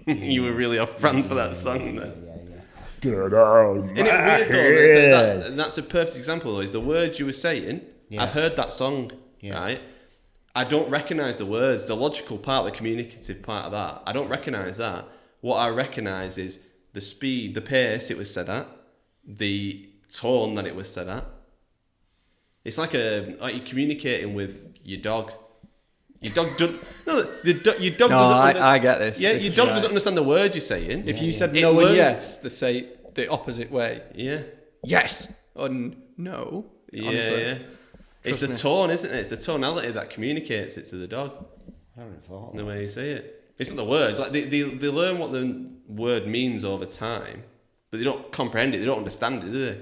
[SPEAKER 2] You were really off brand for that song then.
[SPEAKER 1] Get out of my head.
[SPEAKER 2] And that's a perfect example though, is the words you were saying. Yeah. I've heard that song, right? I don't recognise the words, the logical part, the communicative part of that. I don't recognise that. What I recognise is the speed, the pace it was said at, the tone that it was said at. It's like you're communicating with your dog. Your dog doesn't. No, your dog doesn't.
[SPEAKER 3] I get this.
[SPEAKER 2] Yeah, your dog doesn't understand the words you're saying.
[SPEAKER 3] If you said no and yes, they say the opposite way.
[SPEAKER 2] Yeah.
[SPEAKER 3] Yes or no. Honestly.
[SPEAKER 2] Yeah. It's the tone, isn't it? It's the tonality that communicates it to the dog.
[SPEAKER 1] I haven't thought.
[SPEAKER 2] The way you say it. It's not the words. Like they learn what the word means over time, but they don't comprehend it. They don't understand it, do they?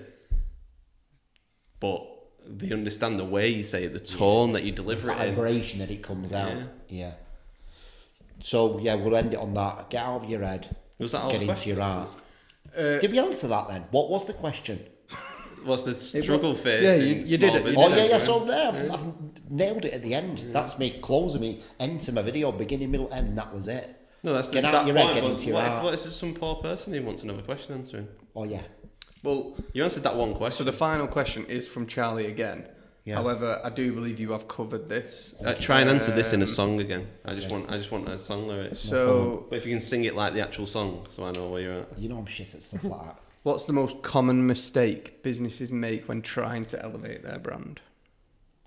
[SPEAKER 2] But they understand the way you say it, the tone that you deliver it in.
[SPEAKER 1] The vibration that it comes out. Yeah. So, we'll end it on that. Get out of your head.
[SPEAKER 2] Was that all
[SPEAKER 1] Get
[SPEAKER 2] the
[SPEAKER 1] into
[SPEAKER 2] question?
[SPEAKER 1] your heart. Did we answer that then? What was the question?
[SPEAKER 2] What's the struggle phase?
[SPEAKER 3] Yeah,
[SPEAKER 2] in
[SPEAKER 3] you did it.
[SPEAKER 2] business?
[SPEAKER 1] Oh, yeah, so there. I've nailed it at the end. That's me closing me end to my video, beginning, middle, end. That was it.
[SPEAKER 2] No, that's
[SPEAKER 1] Get out of your head, get into your heart.
[SPEAKER 2] What if this is some poor person who wants another question answering?
[SPEAKER 1] Oh, yeah.
[SPEAKER 3] Well,
[SPEAKER 2] you answered that one question.
[SPEAKER 3] So the final question is from Charlie again.
[SPEAKER 1] Yeah.
[SPEAKER 3] However, I do believe you have covered this.
[SPEAKER 2] Try and answer this in a song again. I just want a song lyric.
[SPEAKER 3] So,
[SPEAKER 2] but if you can sing it like the actual song, so I know where you're at.
[SPEAKER 1] You know I'm shit at stuff like that.
[SPEAKER 3] What's the most common mistake businesses make when trying to elevate their brand?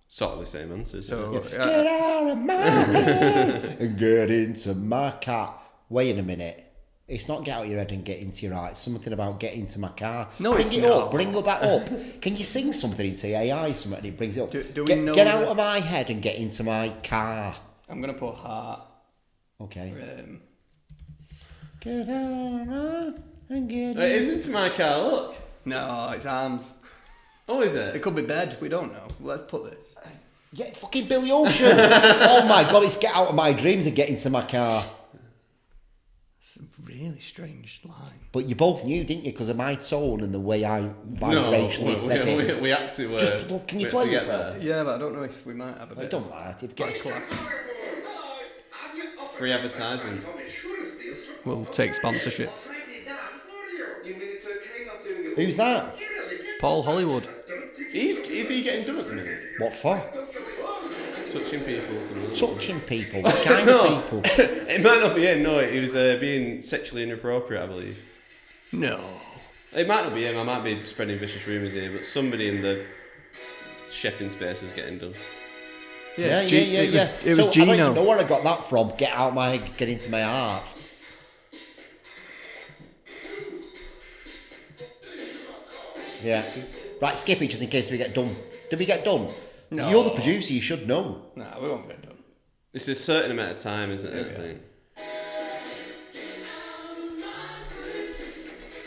[SPEAKER 2] Sort of the same answer.
[SPEAKER 3] So,
[SPEAKER 1] Get out of my head and get into my car. Wait a minute. It's not get out of your head and get into your eye. It's something about get into my car.
[SPEAKER 3] No,
[SPEAKER 1] bring
[SPEAKER 3] it's
[SPEAKER 1] it
[SPEAKER 3] not.
[SPEAKER 1] up. Bring that up. Can you sing something into AI? Something and it brings it up.
[SPEAKER 3] Do we know
[SPEAKER 1] get out
[SPEAKER 3] that-
[SPEAKER 1] of my head and get into my car.
[SPEAKER 3] I'm going to put heart.
[SPEAKER 1] Okay.
[SPEAKER 3] Um,
[SPEAKER 1] Get out and get
[SPEAKER 2] It is into my car, look.
[SPEAKER 3] no, it's arms.
[SPEAKER 2] Oh, is
[SPEAKER 3] It
[SPEAKER 2] it?
[SPEAKER 3] could be bed. We don't know. Let's put this.
[SPEAKER 1] Yeah, fucking Billy Ocean. Oh my God, it's get out of my dreams and get into my car.
[SPEAKER 3] It's a really strange line.
[SPEAKER 1] But you both knew, didn't you? Because of my tone and the way I
[SPEAKER 2] No,
[SPEAKER 1] vibrationally said it.
[SPEAKER 2] we had to.
[SPEAKER 1] Just, well, can you
[SPEAKER 2] we had
[SPEAKER 1] play
[SPEAKER 2] to
[SPEAKER 1] it
[SPEAKER 2] get
[SPEAKER 1] though?
[SPEAKER 2] there.
[SPEAKER 3] Yeah, but I don't know if we might have a
[SPEAKER 1] I
[SPEAKER 3] bit.
[SPEAKER 1] don't mind. If it gets
[SPEAKER 2] Free advertising.
[SPEAKER 3] We'll take sponsorships.
[SPEAKER 1] Who's that?
[SPEAKER 3] Paul Hollywood.
[SPEAKER 2] Is he getting done at the minute?
[SPEAKER 1] What for?
[SPEAKER 2] Touching people.
[SPEAKER 1] Touching people. What kind of people?
[SPEAKER 2] It might not be him. No, he was being sexually inappropriate, I believe.
[SPEAKER 3] No.
[SPEAKER 2] It might not be him. I might be spreading vicious rumours here, but somebody in the chefing space is getting done.
[SPEAKER 1] Yeah.
[SPEAKER 3] It was
[SPEAKER 1] So I
[SPEAKER 3] Gino.
[SPEAKER 1] don't even know where I got that from. Get out my head, get into my heart. Yeah. Right, skip it just in case we get done. Did we get done?
[SPEAKER 3] No.
[SPEAKER 1] You're the producer, you should know.
[SPEAKER 3] Nah, we won't get done.
[SPEAKER 2] It's a certain amount of time, isn't it?
[SPEAKER 3] Yeah.
[SPEAKER 2] I think.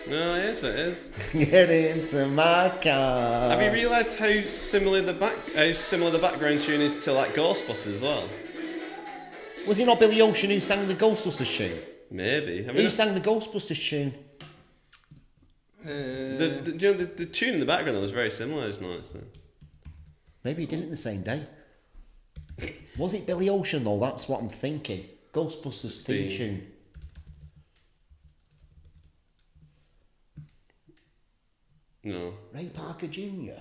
[SPEAKER 2] No, yes, it is.
[SPEAKER 1] Get into my car.
[SPEAKER 2] Have you realised how similar the background tune is to like Ghostbusters as well?
[SPEAKER 1] Was it not Billy Ocean who sang the Ghostbusters tune?
[SPEAKER 2] Maybe. I mean,
[SPEAKER 1] Who sang the Ghostbusters tune?
[SPEAKER 2] the tune in the background was very similar. I just noticed that.
[SPEAKER 1] Maybe he did it the same day. Was it Billy Ocean though? That's what I'm thinking. Ghostbusters theme
[SPEAKER 2] Theme.
[SPEAKER 1] tune.
[SPEAKER 2] No,
[SPEAKER 1] Ray Parker Jr.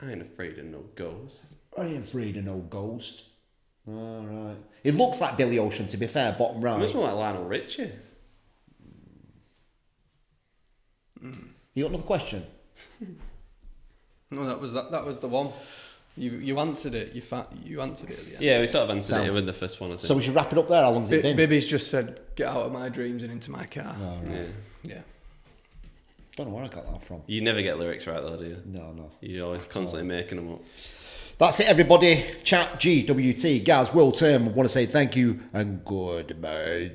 [SPEAKER 2] I ain't afraid of no ghosts.
[SPEAKER 1] I ain't afraid of no ghost. Alright. It looks like Billy Ocean to be fair, bottom
[SPEAKER 2] It
[SPEAKER 1] right.
[SPEAKER 2] must be like Lionel Richie.
[SPEAKER 1] You got another question?
[SPEAKER 3] No, that was the one. You answered it. You answered it at the end.
[SPEAKER 2] Yeah, we sort of answered
[SPEAKER 1] Sound.
[SPEAKER 2] it with the first one, I think.
[SPEAKER 1] So we should wrap it up there. How long's it been?
[SPEAKER 3] Bibby's just said, "Get out of my dreams and into my car."
[SPEAKER 2] Yeah.
[SPEAKER 3] Yeah.
[SPEAKER 1] Don't know where I got that from.
[SPEAKER 2] You never get lyrics right though, do you?
[SPEAKER 1] No.
[SPEAKER 2] You're always constantly making them up.
[SPEAKER 1] That's it, everybody. ChatGWT, Gaz, Will, Tim. I want to say thank you and goodbye.